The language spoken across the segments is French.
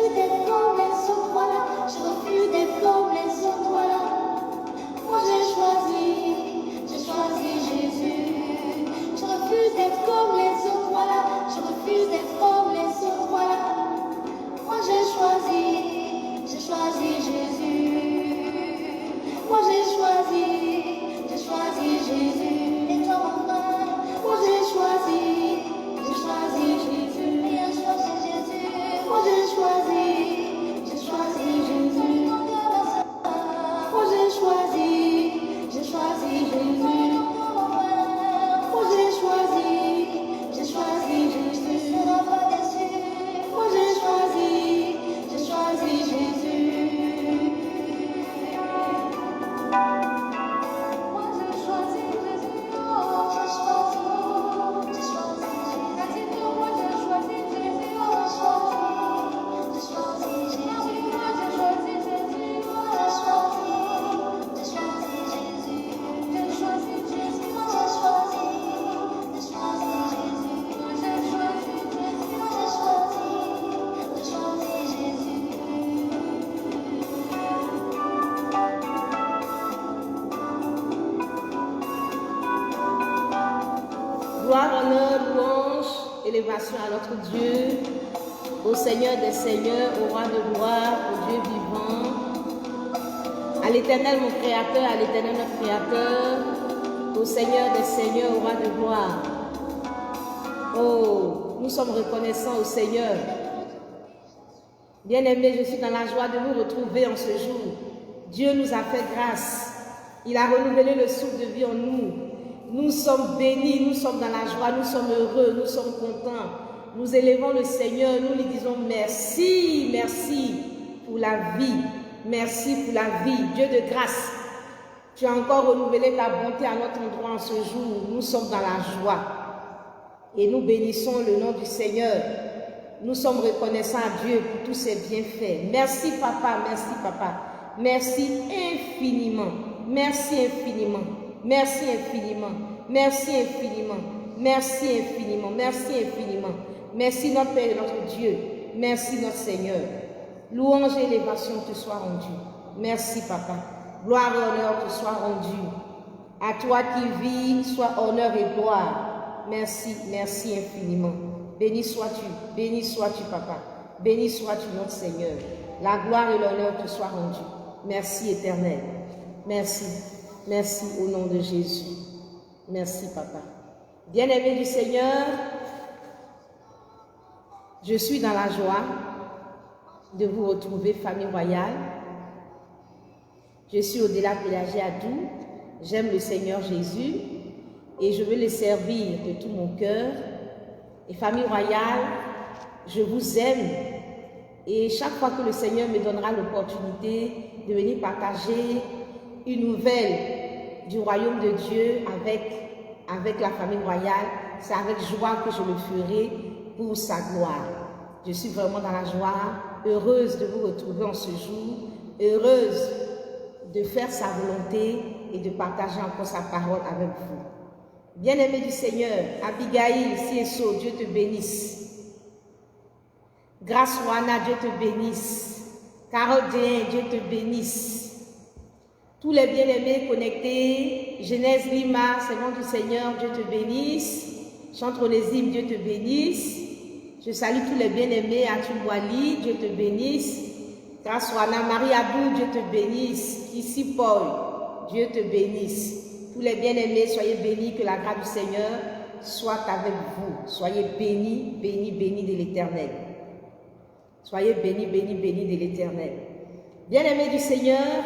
refuse d'être comme les autres, voilà. Je refuse d'être comme les autres, voilà. Moi j'ai choisi Jésus. Je refuse d'être comme les autres, voilà. Je refuse d'être comme les autres, voilà. Moi j'ai choisi Jésus. Moi j'ai choisi Jésus. Et toi mon frère, moi j'ai choisi Jésus. Bien choisi Jésus. Moi j'ai choisi Jésus. Moi j'ai choisi Jésus. Moi j'ai choisi Jésus. Moi j'ai choisi Jésus. Gloire, honneur, louange, élévation à notre Dieu, au Seigneur des Seigneurs, au Roi de gloire, au Dieu vivant, à l'Éternel mon Créateur, à l'Éternel notre Créateur, au Seigneur des Seigneurs, au Roi de gloire. Oh, nous sommes reconnaissants au Seigneur. Bien-aimés, je suis dans la joie de vous retrouver en ce jour. Dieu nous a fait grâce. Il a renouvelé le souffle de vie en nous. Nous sommes bénis, nous sommes dans la joie, nous sommes heureux, nous sommes contents. Nous élevons le Seigneur, nous lui disons merci, merci pour la vie. Merci pour la vie. Dieu de grâce, tu as encore renouvelé ta bonté à notre endroit en ce jour. Nous sommes dans la joie et nous bénissons le nom du Seigneur. Nous sommes reconnaissants à Dieu pour tous ses bienfaits. Merci papa, merci papa. Merci infiniment, merci infiniment. Merci infiniment, merci infiniment, merci infiniment, merci infiniment. Merci notre Père et notre Dieu, merci notre Seigneur. Louange et élévation te soient rendues. Merci Papa. Gloire et honneur te soient rendus. À toi qui vis, soit honneur et gloire. Merci, merci infiniment. Béni sois-tu Papa. Béni sois-tu notre Seigneur. La gloire et l'honneur te soient rendus. Merci éternel. Merci. Merci au nom de Jésus. Merci, Papa. Bien-aimés du Seigneur, je suis dans la joie de vous retrouver, famille royale. Je suis au-delà Pélagie Adou. J'aime le Seigneur Jésus et je veux le servir de tout mon cœur. Et famille royale, je vous aime. Et chaque fois que le Seigneur me donnera l'opportunité de venir partager une nouvelle du royaume de Dieu avec la famille royale, c'est avec joie que je le ferai pour sa gloire. Je suis vraiment dans la joie, heureuse de vous retrouver en ce jour, heureuse de faire sa volonté et de partager encore sa parole avec vous. Bien-aimés du Seigneur, Abigail Sieso, Dieu te bénisse. Grâce Wana, Dieu te bénisse. Carole Déen, Dieu te bénisse. Tous les bien-aimés connectés, Genèse Lima, c'est le nom du Seigneur, Dieu te bénisse. Chante Onésime, Dieu te bénisse. Je salue tous les bien-aimés, Atubwali, Dieu te bénisse. Grâce Wana, Marie Abou, Dieu te bénisse. Ici Paul, Dieu te bénisse. Tous les bien-aimés, soyez bénis, que la grâce du Seigneur soit avec vous. Soyez bénis, bénis, bénis de l'Éternel. Soyez bénis, bénis, bénis de l'Éternel. Bien-aimés du Seigneur,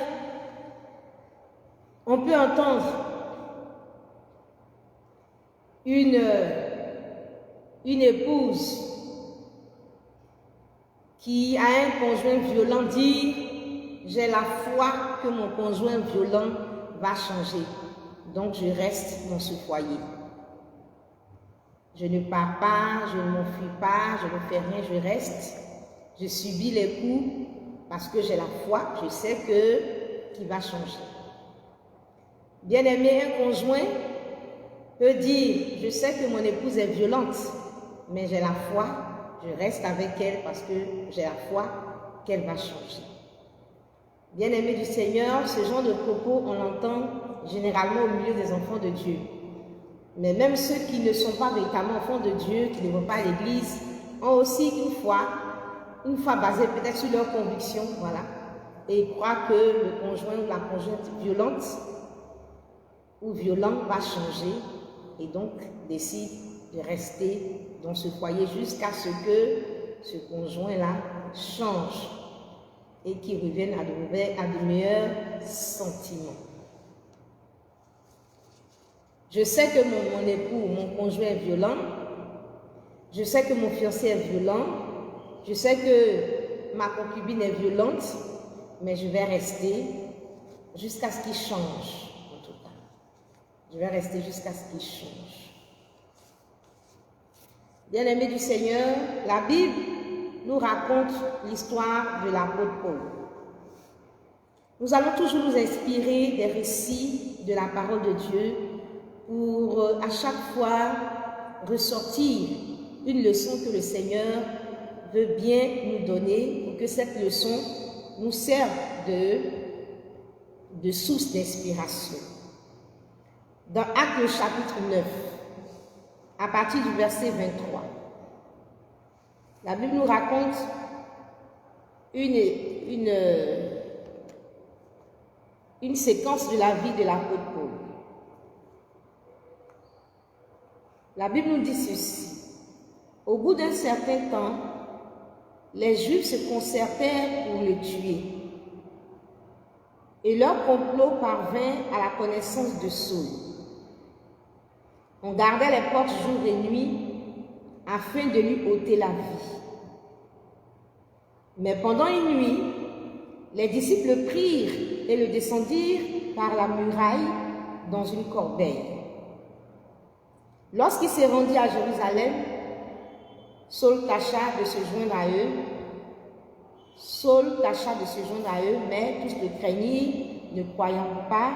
on peut entendre une épouse qui a un conjoint violent dire « J'ai la foi que mon conjoint violent va changer, donc je reste dans ce foyer. Je ne pars pas, je ne m'enfuis pas, je ne fais rien, je reste. Je subis les coups parce que j'ai la foi, je sais qu'il va changer. » Bien-aimé, un conjoint peut dire « Je sais que mon épouse est violente, mais j'ai la foi, je reste avec elle parce que j'ai la foi qu'elle va changer. Bien-aimés du Seigneur, ce genre de propos, on l'entend généralement au milieu des enfants de Dieu. Mais même ceux qui ne sont pas véritablement enfants de Dieu, qui ne vont pas à l'église, ont aussi une foi basée peut-être sur leurs convictions, voilà, et ils croient que le conjoint ou la conjointe violente ou violent va changer et donc décide de rester dans ce foyer jusqu'à ce que ce conjoint-là change et qu'il revienne à de meilleurs sentiments. Je sais que mon époux, mon conjoint est violent, je sais que mon fiancé est violent, je sais que ma concubine est violente, mais je vais rester jusqu'à ce qu'il change, en tout cas. Je vais rester jusqu'à ce qu'il change. Bien-aimés du Seigneur, la Bible nous raconte l'histoire de l'apôtre Paul. Nous allons toujours nous inspirer des récits de la parole de Dieu pour à chaque fois ressortir une leçon que le Seigneur veut bien nous donner pour que cette leçon nous serve de source d'inspiration. Dans Actes chapitre 9, à partir du verset 23, la Bible nous raconte une séquence de la vie de l'apôtre Paul. La Bible nous dit ceci. Au bout d'un certain temps, les Juifs se concertèrent pour le tuer. Et leur complot parvint à la connaissance de Saul. On gardait les portes jour et nuit afin de lui ôter la vie. Mais pendant une nuit, les disciples le prirent et le descendirent par la muraille dans une corbeille. Lorsqu'il s'est rendu à Jérusalem, Saul tâcha de se joindre à eux. Mais tous le craignirent, ne croyant pas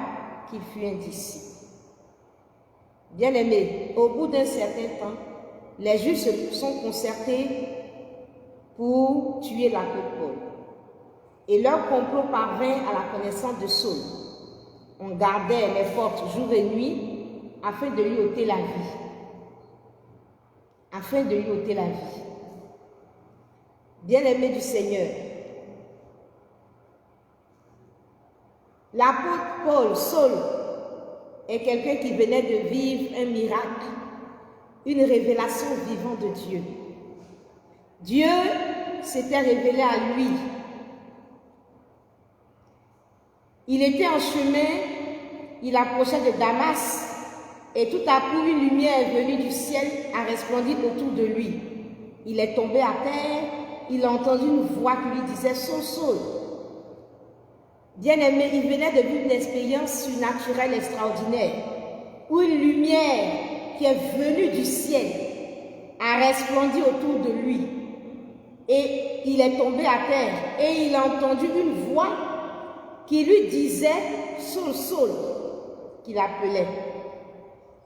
qu'il fût un disciple. Bien-aimés, au bout d'un certain temps, les Juifs se sont concertés pour tuer l'apôtre Paul. Et leur complot parvint à la connaissance de Saul. On gardait les portes jour et nuit afin de lui ôter la vie. Bien-aimés du Seigneur, l'apôtre Paul, Saul, est quelqu'un qui venait de vivre un miracle, une révélation vivante de Dieu. Dieu s'était révélé à lui. Il était en chemin, il approchait de Damas, et tout à coup une lumière est venue du ciel, a resplendi autour de lui. Il est tombé à terre, il a entendu une voix qui lui disait « Saul, Saul ». Bien-aimé, il venait de vivre une expérience surnaturelle extraordinaire, où une lumière qui est venue du ciel a resplendi autour de lui. Et il est tombé à terre et il a entendu une voix qui lui disait « Saul, Saul », qu'il appelait.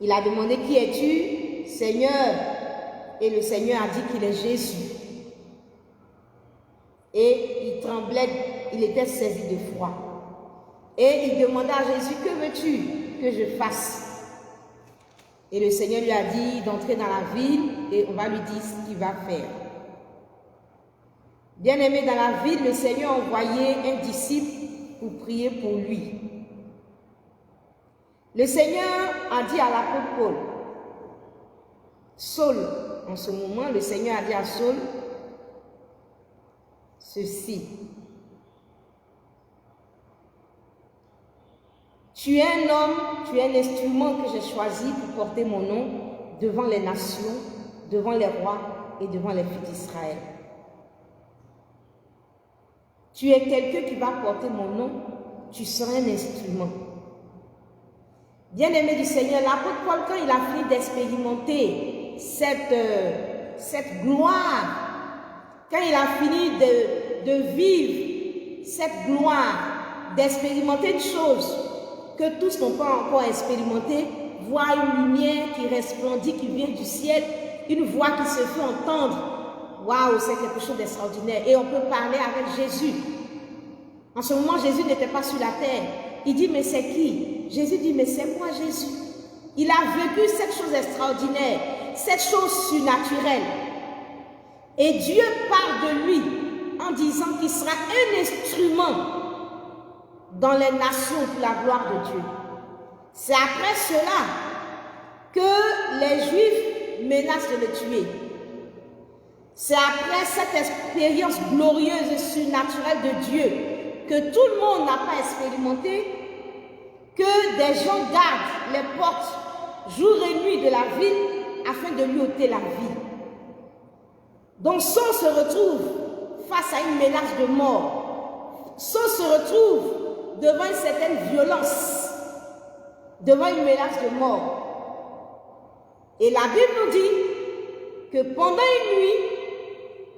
Il a demandé « Qui es-tu, Seigneur ?» Et le Seigneur a dit qu'il est Jésus. Et il tremblait, il était saisi de froid. Et il demanda à Jésus, que veux-tu que je fasse? Et le Seigneur lui a dit d'entrer dans la ville et on va lui dire ce qu'il va faire. Bien-aimé, dans la ville, le Seigneur a envoyé un disciple pour prier pour lui. Le Seigneur a dit à l'apôtre Paul, Saul, en ce moment, le Seigneur a dit à Saul ceci. Tu es un homme, tu es un instrument que j'ai choisi pour porter mon nom devant les nations, devant les rois et devant les fils d'Israël. Tu es quelqu'un qui va porter mon nom, tu seras un instrument. Bien-aimé du Seigneur, l'apôtre Paul, quand il a fini d'expérimenter cette gloire, quand il a fini de vivre cette gloire, d'expérimenter une chose que tous n'ont pas encore expérimenté, voir une lumière qui resplendit, qui vient du ciel, une voix qui se fait entendre waouh, c'est quelque chose d'extraordinaire. Et on peut parler avec Jésus. En ce moment, Jésus n'était pas sur la terre. Il dit, mais c'est qui? Jésus dit, mais c'est moi, Jésus. Il a vécu cette chose extraordinaire, cette chose surnaturelle. Et Dieu parle de lui en disant qu'il sera un instrument dans les nations pour la gloire de Dieu. C'est après cela que les Juifs menacent de le tuer. C'est après cette expérience glorieuse et surnaturelle de Dieu que tout le monde n'a pas expérimenté, que des gens gardent les portes jour et nuit de la ville afin de lui ôter la vie. Donc Saul se retrouve face à une menace de mort. Saul se retrouve devant une certaine violence, devant une menace de mort. Et la Bible nous dit que pendant une nuit,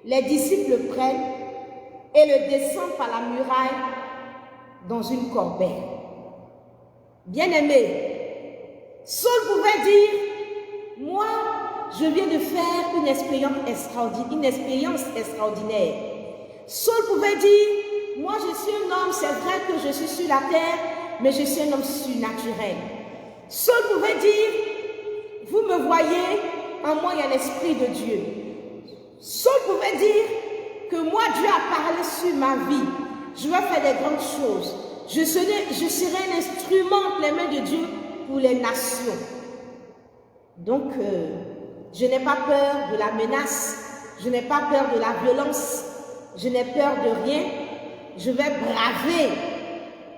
les disciples le prennent et le descendent par la muraille dans une corbeille. Bien-aimé, Saul pouvait dire, moi, je viens de faire une expérience extraordinaire. Saul pouvait dire, moi je suis un homme, c'est vrai que je suis sur la terre, mais je suis un homme surnaturel. Saul pouvait dire, vous me voyez, en moi il y a l'Esprit de Dieu. Saul pouvait dire que moi Dieu a parlé sur ma vie, je vais faire des grandes choses. Je serai un instrument entre les mains de Dieu pour les nations. Donc, je n'ai pas peur de la menace, je n'ai pas peur de la violence, je n'ai peur de rien. Je vais braver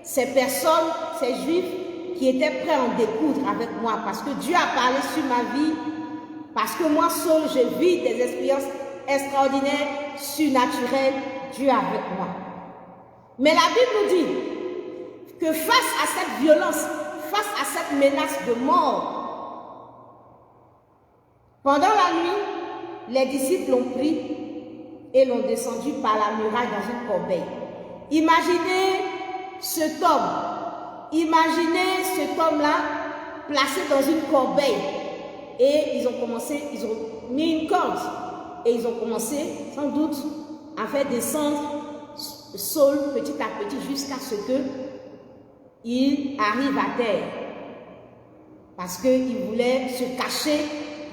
ces personnes, ces Juifs qui étaient prêts à en découdre avec moi parce que Dieu a parlé sur ma vie, parce que moi seul, je vis des expériences extraordinaires, surnaturelles, Dieu est avec moi. Mais la Bible nous dit que face à cette violence, face à cette menace de mort, pendant la nuit, les disciples l'ont pris et l'ont descendu par la muraille dans une corbeille. Imaginez cet homme-là placé dans une corbeille. Et ils ont mis une corde et ils ont commencé sans doute à faire descendre Saul petit à petit jusqu'à ce qu'il arrive à terre. Parce qu'ils voulaient se cacher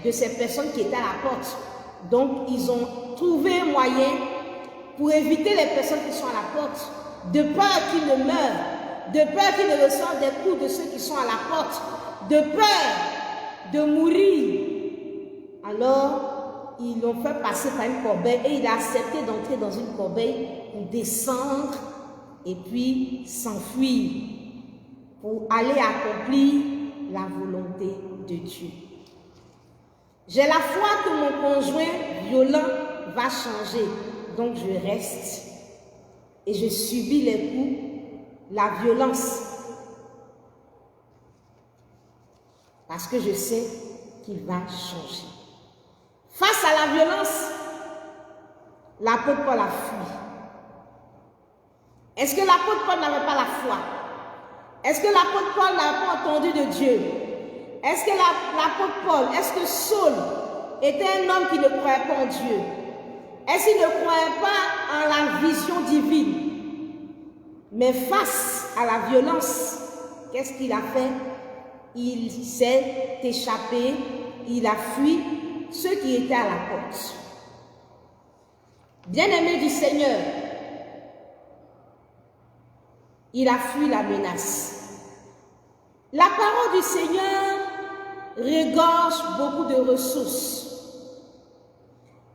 de ces personnes qui étaient à la porte. Donc ils ont trouvé un moyen pour éviter les personnes qui sont à la porte, de peur qu'ils ne meurent, de peur qu'ils ne reçoivent des coups de ceux qui sont à la porte, de peur de mourir. Alors, ils l'ont fait passer par une corbeille et il a accepté d'entrer dans une corbeille pour descendre et puis s'enfuir pour aller accomplir la volonté de Dieu. J'ai la foi que mon conjoint violent va changer, donc je reste et je subis les coups, la violence, parce que je sais qu'il va changer. Face à la violence, l'apôtre Paul a fui. Est-ce que l'apôtre Paul n'avait pas la foi? Est-ce que l'apôtre Paul n'avait pas entendu de Dieu? Est-ce que l'apôtre Paul, est-ce que Saul était un homme qui ne croyait pas en Dieu? Est-ce qu'il ne croyait pas en la vision divine? Mais face à la violence, qu'est-ce qu'il a fait? Il s'est échappé, il a fui ceux qui étaient à la porte. Bien-aimé du Seigneur, il a fui la menace. La parole du Seigneur regorge beaucoup de ressources.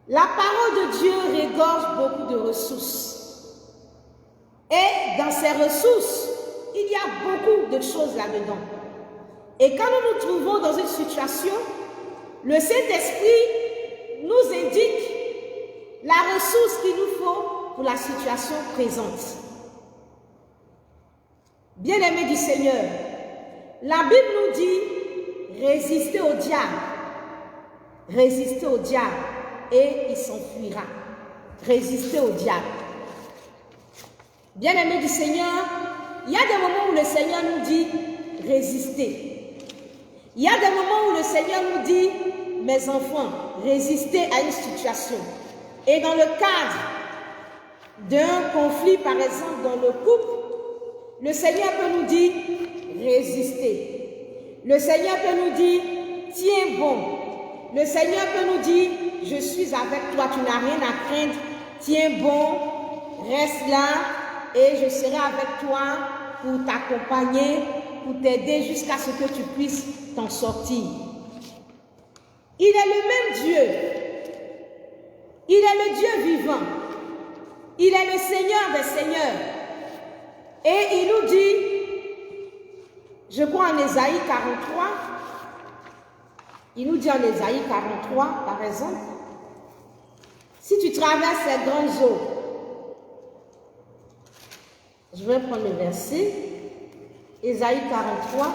La parole de Dieu regorge beaucoup de ressources. Et dans ces ressources, il y a beaucoup de choses là-dedans. Et quand nous nous trouvons dans une situation, le Saint-Esprit nous indique la ressource qu'il nous faut pour la situation présente. Bien-aimés du Seigneur, la Bible nous dit, résistez au diable et il s'enfuira. Résistez au diable. Bien-aimés du Seigneur, il y a des moments où le Seigneur nous dit, résistez. Il y a des moments où le Seigneur nous dit, mes enfants, résistez à une situation. Et dans le cadre d'un conflit, par exemple, dans le couple, le Seigneur peut nous dire, résistez. Le Seigneur peut nous dire, tiens bon. Le Seigneur peut nous dire, je suis avec toi, tu n'as rien à craindre, tiens bon, reste là et je serai avec toi pour t'accompagner, pour t'aider jusqu'à ce que tu puisses t'en sortir. Il est le même Dieu. Il est le Dieu vivant. Il est le Seigneur des Seigneurs. Et il nous dit, je crois en Ésaïe 43, il nous dit en Ésaïe 43, par exemple, si tu traverses ces grandes eaux, je vais prendre le verset, Ésaïe 43,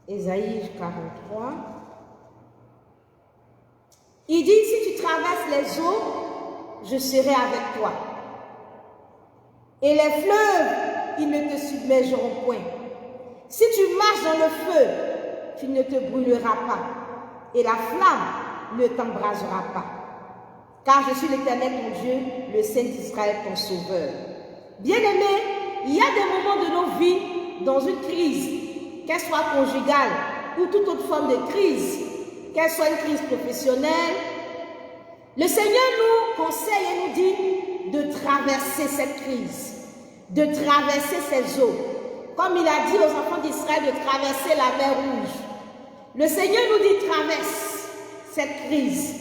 Ésaïe 43, il dit, si tu traverses les eaux, je serai avec toi. Et les fleuves, ils ne te submergeront point. Si tu marches dans le feu, tu ne te brûleras pas. Et la flamme ne t'embrasera pas. Car je suis l'Éternel ton Dieu, le Saint d'Israël ton Sauveur. Bien-aimés, il y a des moments de nos vies, dans une crise, qu'elle soit conjugale ou toute autre forme de crise, qu'elle soit une crise professionnelle, le Seigneur nous conseille et nous dit de traverser cette crise, de traverser ces eaux. Comme il a dit aux enfants d'Israël de traverser la mer Rouge. Le Seigneur nous dit traverse cette crise,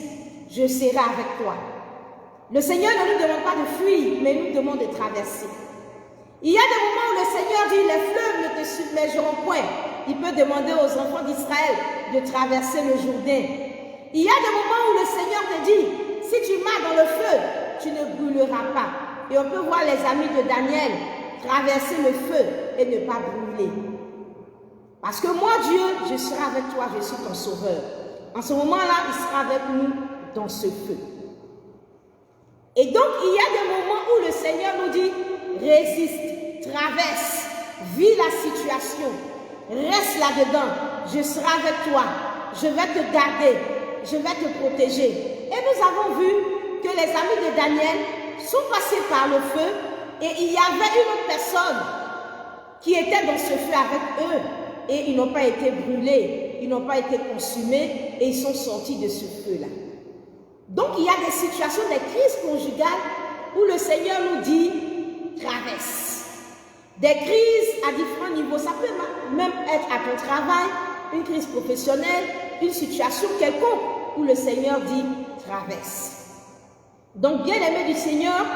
je serai avec toi. Le Seigneur ne nous demande pas de fuir, mais nous demande de traverser. Il y a des moments où le Seigneur dit les fleuves ne te submergeront point. Il peut demander aux enfants d'Israël de traverser le Jourdain. Il y a des moments où le Seigneur te dit, si tu marches dans le feu, tu ne brûleras pas. Et on peut voir les amis de Daniel traverser le feu et ne pas brûler. Parce que moi, Dieu, je serai avec toi, je suis ton sauveur. En ce moment-là, il sera avec nous dans ce feu. Et donc, il y a des moments où le Seigneur nous dit, résiste, traverse, vis la situation, reste là-dedans, je serai avec toi, je vais te garder, je vais te protéger. Et nous avons vu que les amis de Daniel sont passés par le feu et il y avait une autre personne qui était dans ce feu avec eux et ils n'ont pas été brûlés, ils n'ont pas été consumés et ils sont sortis de ce feu-là. Donc il y a des situations, des crises conjugales où le Seigneur nous dit traverse. Des crises à différents niveaux, ça peut même être à ton travail, une crise professionnelle, une situation quelconque où le Seigneur dit traverse. Donc bien aimé du Seigneur,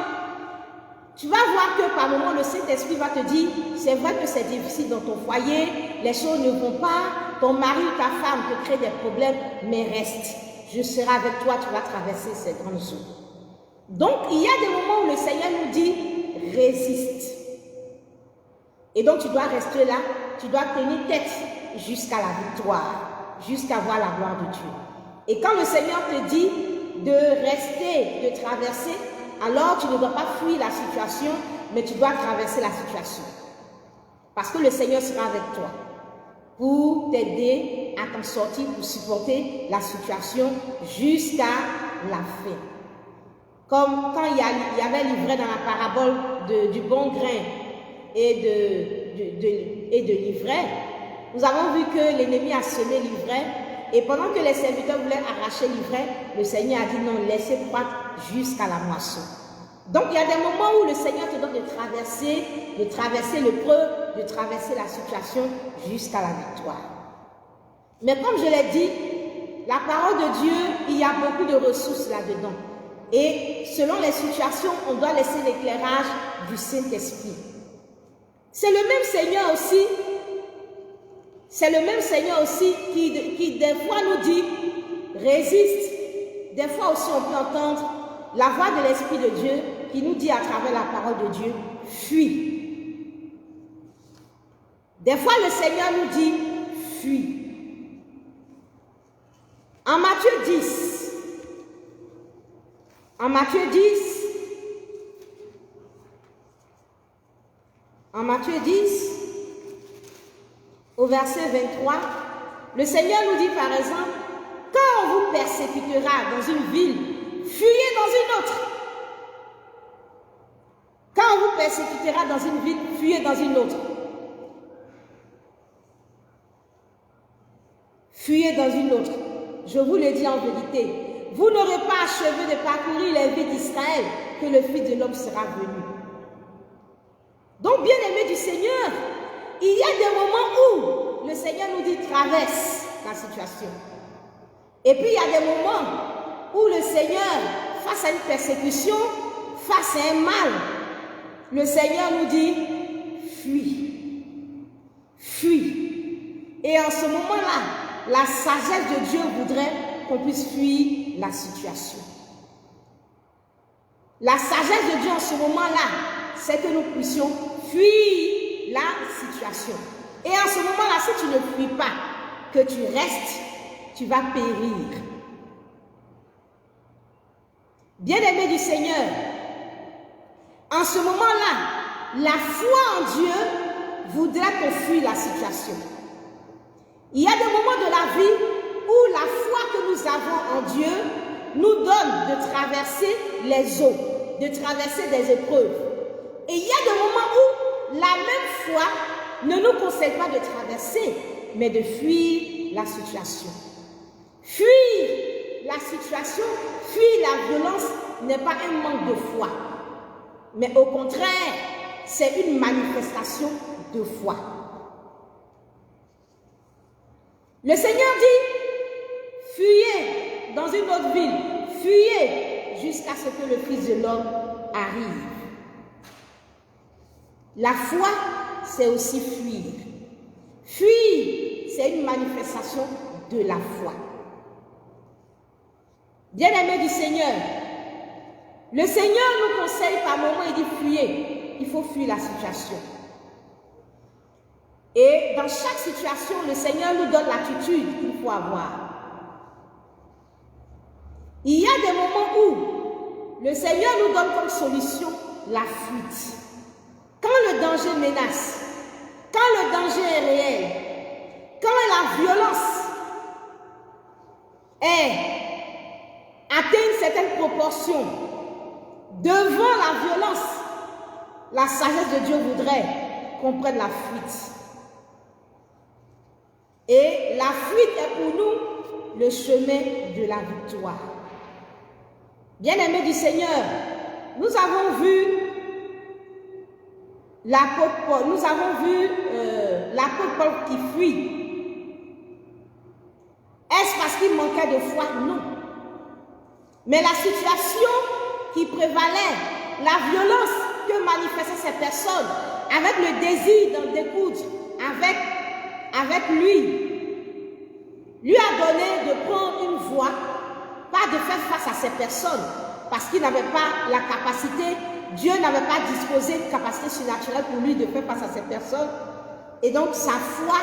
tu vas voir que par moments le Saint-Esprit va te dire, c'est vrai que c'est difficile dans ton foyer, les choses ne vont pas, ton mari ou ta femme te crée des problèmes, mais reste. Je serai avec toi, tu vas traverser ces grandes eaux. Donc, il y a des moments où le Seigneur nous dit, résiste. Et donc, tu dois rester là, tu dois tenir tête jusqu'à la victoire, jusqu'à voir la gloire de Dieu. Et quand le Seigneur te dit de rester, de traverser, alors tu ne dois pas fuir la situation, mais tu dois traverser la situation. Parce que le Seigneur sera avec toi pour t'aider à t'en sortir, pour supporter la situation jusqu'à la fin. Comme quand il y avait l'ivraie dans la parabole du bon grain et de l'ivraie, nous avons vu que l'ennemi a semé l'ivraie et pendant que les serviteurs voulaient arracher l'ivraie, le Seigneur a dit non, laissez croître jusqu'à la moisson. Donc il y a des moments où le Seigneur te donne de traverser l'épreuve, de traverser la situation jusqu'à la victoire. Mais comme je l'ai dit, la parole de Dieu, il y a beaucoup de ressources là-dedans. Et selon les situations, on doit laisser l'éclairage du Saint-Esprit. C'est le même Seigneur aussi, qui des fois nous dit, résiste. Des fois aussi on peut entendre la voix de l'Esprit de Dieu qui nous dit à travers la parole de Dieu, fuis. Des fois le Seigneur nous dit, fuis. En Matthieu 10, au verset 23, Le Seigneur nous dit par exemple, quand on vous persécutera dans une ville, fuyez dans une autre. Quand on vous persécutera dans une ville, fuyez dans une autre. Fuyez dans une autre. Je vous le dis en vérité, vous n'aurez pas achevé de parcourir les villes d'Israël que le Fils de l'homme sera venu. Donc, bien-aimés du Seigneur, il y a des moments où le Seigneur nous dit traverse la situation. Et puis, il y a des moments où le Seigneur, face à une persécution, face à un mal, le Seigneur nous dit fuis. Fuis. Et en ce moment-là, la sagesse de Dieu voudrait qu'on puisse fuir la situation. La sagesse de Dieu en ce moment-là, c'est que nous puissions fuir la situation. Et en ce moment-là, si tu ne fuis pas, que tu restes, tu vas périr. Bien-aimé du Seigneur, en ce moment-là, la foi en Dieu voudrait qu'on fuit la situation. Il y a des moments de la vie où la foi que nous avons en Dieu nous donne de traverser les eaux, de traverser des épreuves. Et il y a des moments où la même foi ne nous conseille pas de traverser, mais de fuir la situation. Fuir la situation, fuir la violence n'est pas un manque de foi, mais au contraire, c'est une manifestation de foi. Le Seigneur dit, fuyez dans une autre ville, fuyez jusqu'à ce que le Fils de l'homme arrive. La foi, c'est aussi fuir. Fuir, c'est une manifestation de la foi. Bien-aimés du Seigneur, le Seigneur nous conseille par moments, il dit fuyez, il faut fuir la situation. Et dans chaque situation, le Seigneur nous donne l'attitude qu'il faut avoir. Il y a des moments où le Seigneur nous donne comme solution la fuite. Quand le danger menace, quand le danger est réel, quand la violence atteint une certaine proportion, devant la violence, la sagesse de Dieu voudrait qu'on prenne la fuite. Et la fuite est pour nous le chemin de la victoire. Bien-aimés du Seigneur, nous avons vu l'apôtre Paul, qui fuit. Est-ce parce qu'il manquait de foi? Non. Mais la situation qui prévalait, la violence que manifestaient ces personnes, avec le désir d'en découdre avec lui a donné de prendre une voie, pas de faire face à ces personnes, parce qu'il n'avait pas la capacité, Dieu n'avait pas disposé de capacité surnaturelle pour lui de faire face à ces personnes. Et donc sa foi,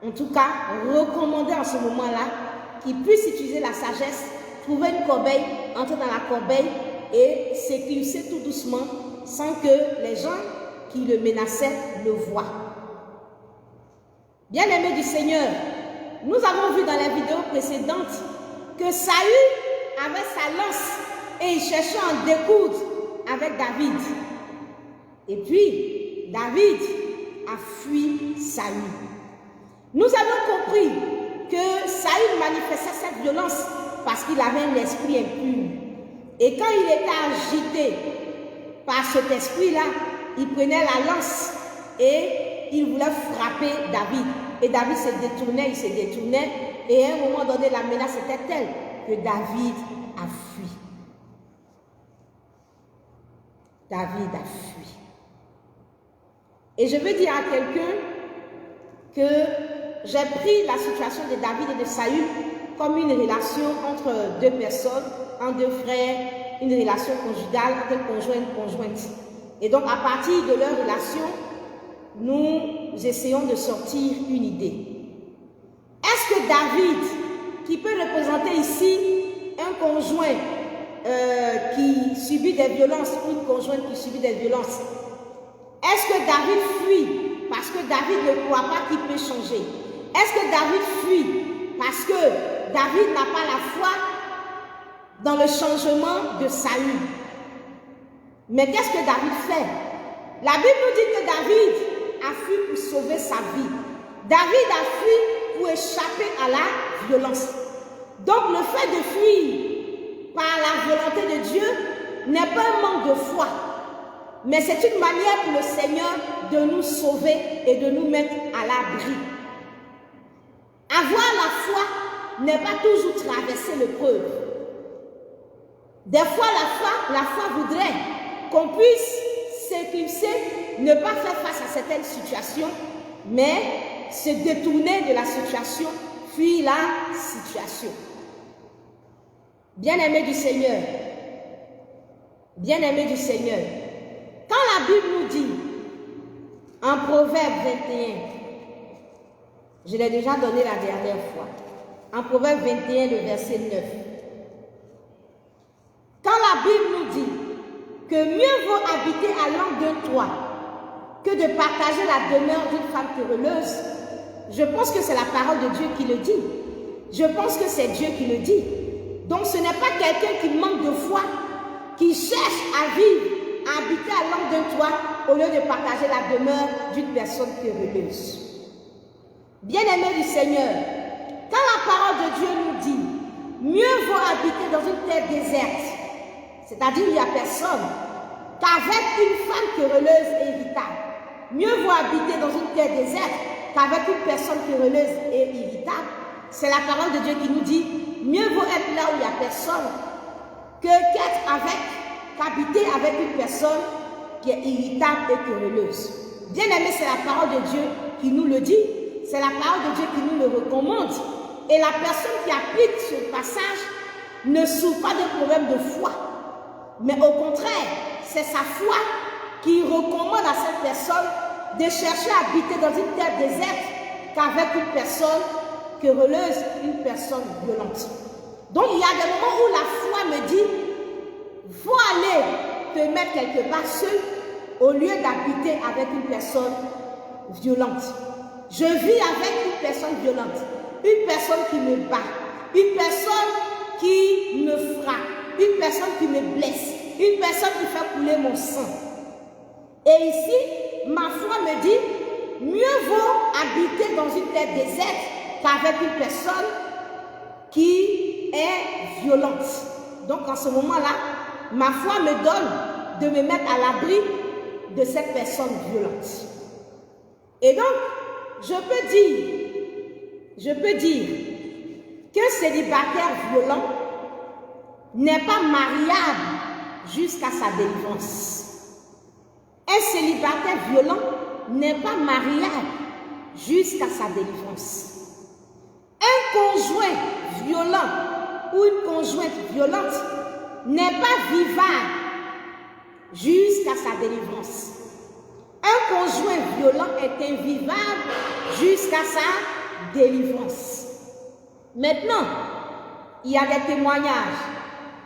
en tout cas, recommandait en ce moment-là qu'il puisse utiliser la sagesse, trouver une corbeille, entrer dans la corbeille et s'éclipser tout doucement sans que les gens qui le menaçaient le voient. Bien-aimés du Seigneur, nous avons vu dans les vidéos précédentes que Saül avait sa lance et il cherchait à en découdre avec David. Et puis, David a fui Saül. Nous avons compris que Saül manifestait cette violence parce qu'il avait un esprit impur. Et quand il était agité par cet esprit-là, il prenait la lance et il voulait frapper David. Et David se détournait, il se détournait. Et à un moment donné, la menace était telle que David a fui. David a fui. Et je veux dire à quelqu'un que j'ai pris la situation de David et de Saül comme une relation entre deux personnes, entre deux frères, une relation conjugale entre un conjoint et une conjointe. Et donc, à partir de leur relation, nous essayons de sortir une idée. Est-ce que David, qui peut représenter ici un conjoint qui subit des violences ou une conjointe qui subit des violences, est-ce que David fuit parce que David ne croit pas qu'il peut changer? Est-ce que David fuit parce que David n'a pas la foi dans le changement de Saül? Mais qu'est-ce que David fait? La Bible nous dit que David a fui pour sauver sa vie. David a fui pour échapper à la violence. Donc le fait de fuir par la volonté de Dieu n'est pas un manque de foi, mais c'est une manière pour le Seigneur de nous sauver et de nous mettre à l'abri. Avoir la foi n'est pas toujours traverser l'épreuve. Des fois, la foi voudrait qu'on puisse s'éclipser, ne pas faire face à certaines situations, mais se détourner de la situation, fuir la situation. Bien-aimés du Seigneur, bien-aimés du Seigneur, quand la Bible nous dit en Proverbe 21, je l'ai déjà donné la dernière fois, en Proverbe 21, le verset 9, quand la Bible nous dit que mieux vaut habiter à l'angle d'un toit que de partager la demeure d'une femme querelleuse, je pense que c'est la parole de Dieu qui le dit. Je pense que c'est Dieu qui le dit. Donc ce n'est pas quelqu'un qui manque de foi, qui cherche à vivre, à habiter à l'angle d'un toit au lieu de partager la demeure d'une personne querelleuse. Bien-aimés du Seigneur, quand la parole de Dieu nous dit mieux vaut habiter dans une terre déserte, c'est-à-dire il n'y a personne, qu'avec une femme querelleuse et irritable. Mieux vaut habiter dans une terre déserte qu'avec une personne querelleuse et irritable. C'est la parole de Dieu qui nous dit mieux vaut être là où il n'y a personne qu'habiter avec une personne qui est irritable et querelleuse. Bien aimé, c'est la parole de Dieu qui nous le dit. C'est la parole de Dieu qui nous le recommande. Et la personne qui applique ce passage ne souffre pas de problème de foi. Mais au contraire, c'est sa foi qui recommande à cette personne de chercher à habiter dans une terre déserte qu'avec une personne querelleuse, une personne violente. Donc il y a des moments où la foi me dit, faut aller te mettre quelque part seul au lieu d'habiter avec une personne violente. Je vis avec une personne violente, une personne qui me bat, une personne qui me frappe, une personne qui me blesse, une personne qui fait couler mon sang. Et ici, ma foi me dit, mieux vaut habiter dans une terre déserte qu'avec une personne qui est violente. Donc en ce moment-là, ma foi me donne de me mettre à l'abri de cette personne violente. Et donc, je peux dire qu'un célibataire violent n'est pas mariable jusqu'à sa délivrance. Un célibataire violent n'est pas mariable jusqu'à sa délivrance. Un conjoint violent ou une conjointe violente n'est pas vivable jusqu'à sa délivrance. Un conjoint violent est invivable jusqu'à sa délivrance. Maintenant, il y a des témoignages,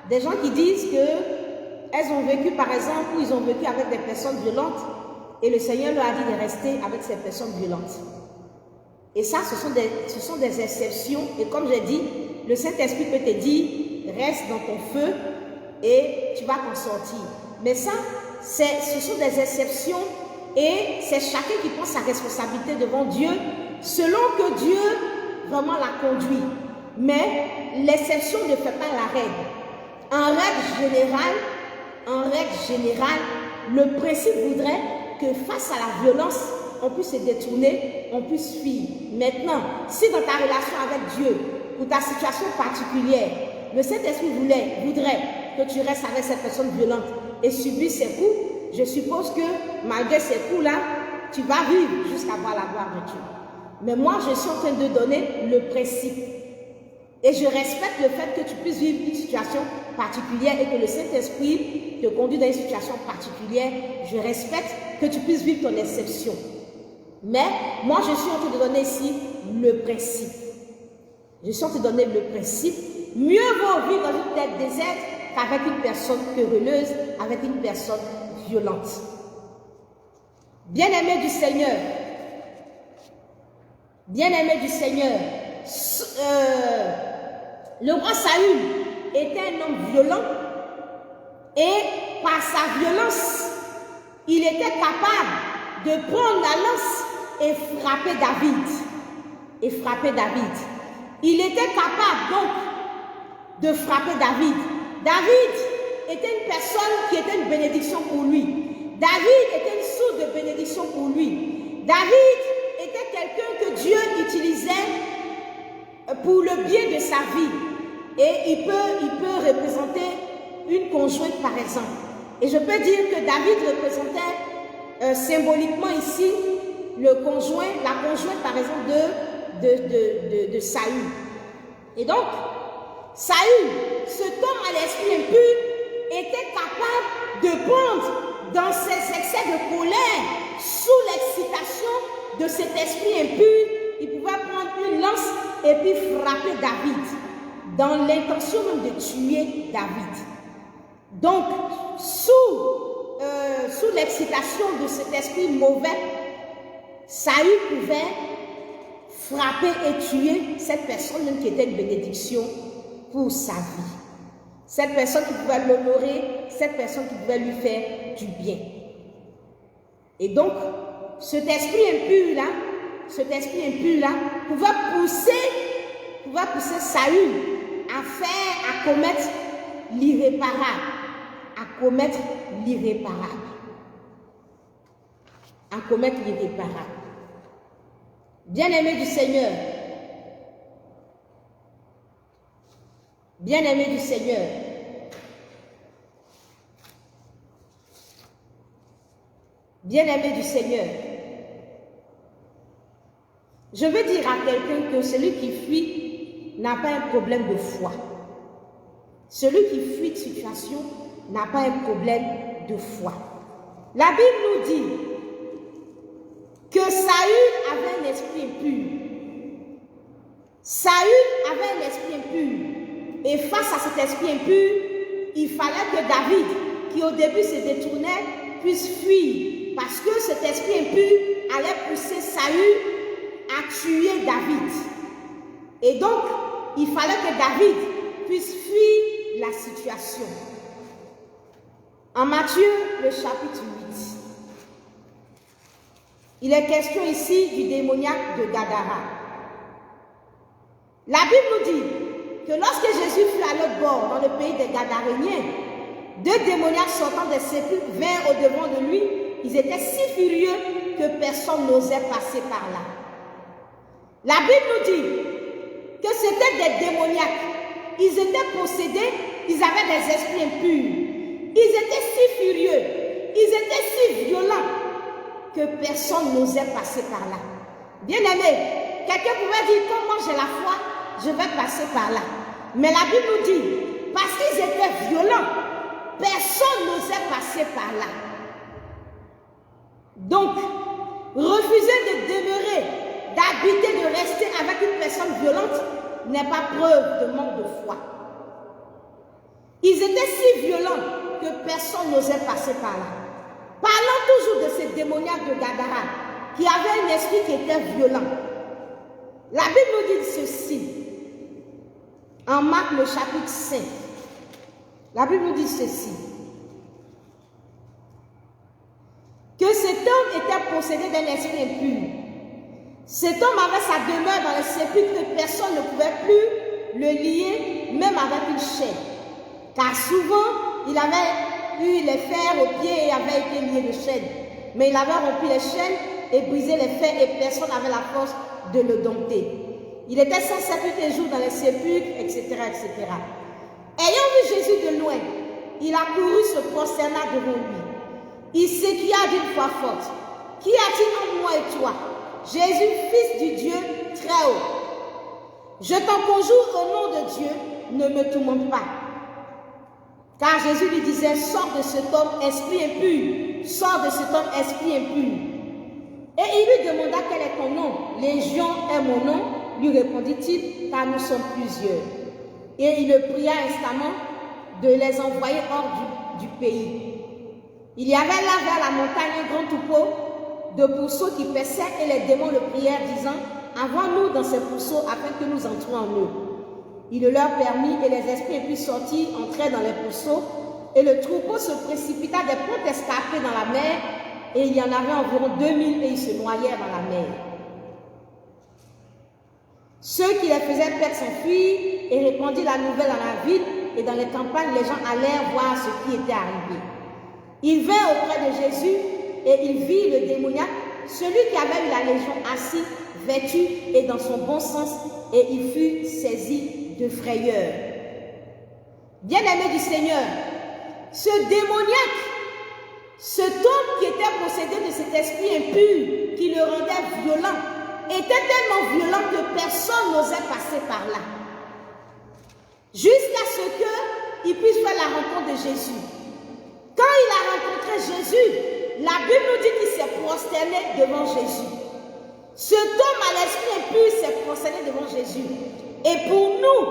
des gens qui disent qu'elles ont vécu, par exemple, ou ils ont vécu avec des personnes violentes et le Seigneur leur a dit de rester avec ces personnes violentes. Et ça, ce sont des exceptions. Et comme j'ai dit, le Saint-Esprit peut te dire, reste dans ton feu et tu vas t'en sortir. Mais ça, ce sont des exceptions et c'est chacun qui prend sa responsabilité devant Dieu selon que Dieu vraiment la conduit. Mais l'exception ne fait pas la règle. En règle générale, le principe voudrait que face à la violence, on puisse se détourner, on puisse fuir. Maintenant, si dans ta relation avec Dieu, pour ta situation particulière, le Saint-Esprit voudrait que tu restes avec cette personne violente et subisse ses coups, je suppose que malgré ces coups-là, tu vas vivre jusqu'à voir la gloire de Dieu. Mais moi, je suis en train de donner le principe. Et je respecte le fait que tu puisses vivre une situation particulière et que le Saint-Esprit te conduit dans une situation particulière. Je respecte que tu puisses vivre ton exception. Mais moi, je suis en train de donner ici le principe. Je suis en train de donner le principe. Mieux vaut vivre dans une terre déserte qu'avec une personne querelleuse, avec une personne violente. Bien-aimés du Seigneur, Bien-aimé du Seigneur, le roi Saül était un homme violent et par sa violence, il était capable de prendre la lance et frapper David. Il était capable donc de frapper David. David était une personne qui était une bénédiction pour lui. David était une source de bénédiction pour lui. David était quelqu'un que Dieu utilisait pour le bien de sa vie. Et il peut représenter une conjointe par exemple. Et je peux dire que David représentait symboliquement ici la conjointe par exemple de Saül. Et donc, Saül, cet homme à l'esprit impur, était capable de prendre dans ses excès de colère, sous l'excitation de cet esprit impur, il pouvait prendre une lance et puis frapper David, dans l'intention même de tuer David. Donc, sous l'excitation de cet esprit mauvais, Saül pouvait frapper et tuer cette personne même qui était une bénédiction pour sa vie. Cette personne qui pouvait l'honorer, cette personne qui pouvait lui faire du bien. Et donc, cet esprit impur-là pouvait pousser Saül à commettre l'irréparable. Bien-aimé du Seigneur, je veux dire à quelqu'un que celui qui fuit n'a pas un problème de foi. Celui qui fuit de situation n'a pas un problème de foi. La Bible nous dit que Saül avait un esprit impur. Et face à cet esprit impur, il fallait que David, qui au début se détournait, puisse fuir. Parce que cet esprit impur allait pousser Saül à tuer David. Et donc, il fallait que David puisse fuir la situation. En Matthieu, le chapitre 8, il est question ici du démoniaque de Gadara. La Bible nous dit que lorsque Jésus fut à l'autre bord, dans le pays des Gadaréniens, deux démoniaques sortant des sépulcres vinrent au-devant de lui. Ils étaient si furieux que personne n'osait passer par là. La Bible nous dit que c'était des démoniaques. Ils étaient possédés, ils avaient des esprits impurs. Ils étaient si furieux, ils étaient si violents que personne n'osait passer par là. Bien-aimé, quelqu'un pouvait dire, comme moi j'ai la foi, je vais passer par là. Mais la Bible nous dit, parce qu'ils étaient violents, personne n'osait passer par là. Donc, refuser de demeurer, d'habiter, de rester avec une personne violente n'est pas preuve de manque de foi. Ils étaient si violents que personne n'osait passer par là. Parlons toujours de ces démoniaques de Gadara qui avaient un esprit qui était violent. La Bible nous dit ceci, en Marc le chapitre 5. La Bible nous dit ceci, que cet homme était possédé d'un esprit impur. Cet homme avait sa demeure dans le sépulcre et personne ne pouvait plus le lier, même avec une chaîne. Car souvent, il avait eu les fers aux pieds et avait été lié de chaînes. Mais il avait rompu les chaînes et brisé les fers et personne n'avait la force de le dompter. Il était 178 jours dans les sépulcres, etc., etc. Ayant vu Jésus de loin, il a couru se prosterna devant lui. Il s'écria d'une voix forte, « Qu'y a-t-il entre moi et toi, Jésus, fils du Dieu très haut? Je t'en conjure au nom de Dieu, ne me tourmente pas. » Car Jésus lui disait, « Sors de cet homme, esprit impur, sors de cet homme, esprit impur. » Et il lui demanda, « Quel est ton nom? Légion est mon nom, lui répondit-il, car nous sommes plusieurs. » Et il le pria instamment de les envoyer hors du pays. Il y avait là vers la montagne un grand troupeau de pourceaux qui paissaient et les démons le prièrent, disant, « avant-nous dans ces pourceaux afin que nous entrions en eux. Il le leur permit et les esprits impies sortis, entrèrent dans les pourceaux et le troupeau se précipita des ponts escarpés dans la mer et il y en avait environ 2000 et ils se noyèrent dans la mer. Ceux qui les faisaient perdre s'enfuirent et répandirent la nouvelle dans la ville et dans les campagnes, les gens allèrent voir ce qui était arrivé. Ils vinrent auprès de Jésus et ils virent le démoniaque, celui qui avait eu la légion, assis, vêtu et dans son bon sens, et il fut saisi de frayeur. Bien-aimé du Seigneur, ce démoniaque, cet homme qui était possédé de cet esprit impur qui le rendait violent, était tellement violent que personne n'osait passer par là. Jusqu'à ce qu'il puisse faire la rencontre de Jésus. Quand il a rencontré Jésus, la Bible nous dit qu'il s'est prosterné devant Jésus. Cet homme à l'esprit impur s'est prosterné devant Jésus. Et pour nous,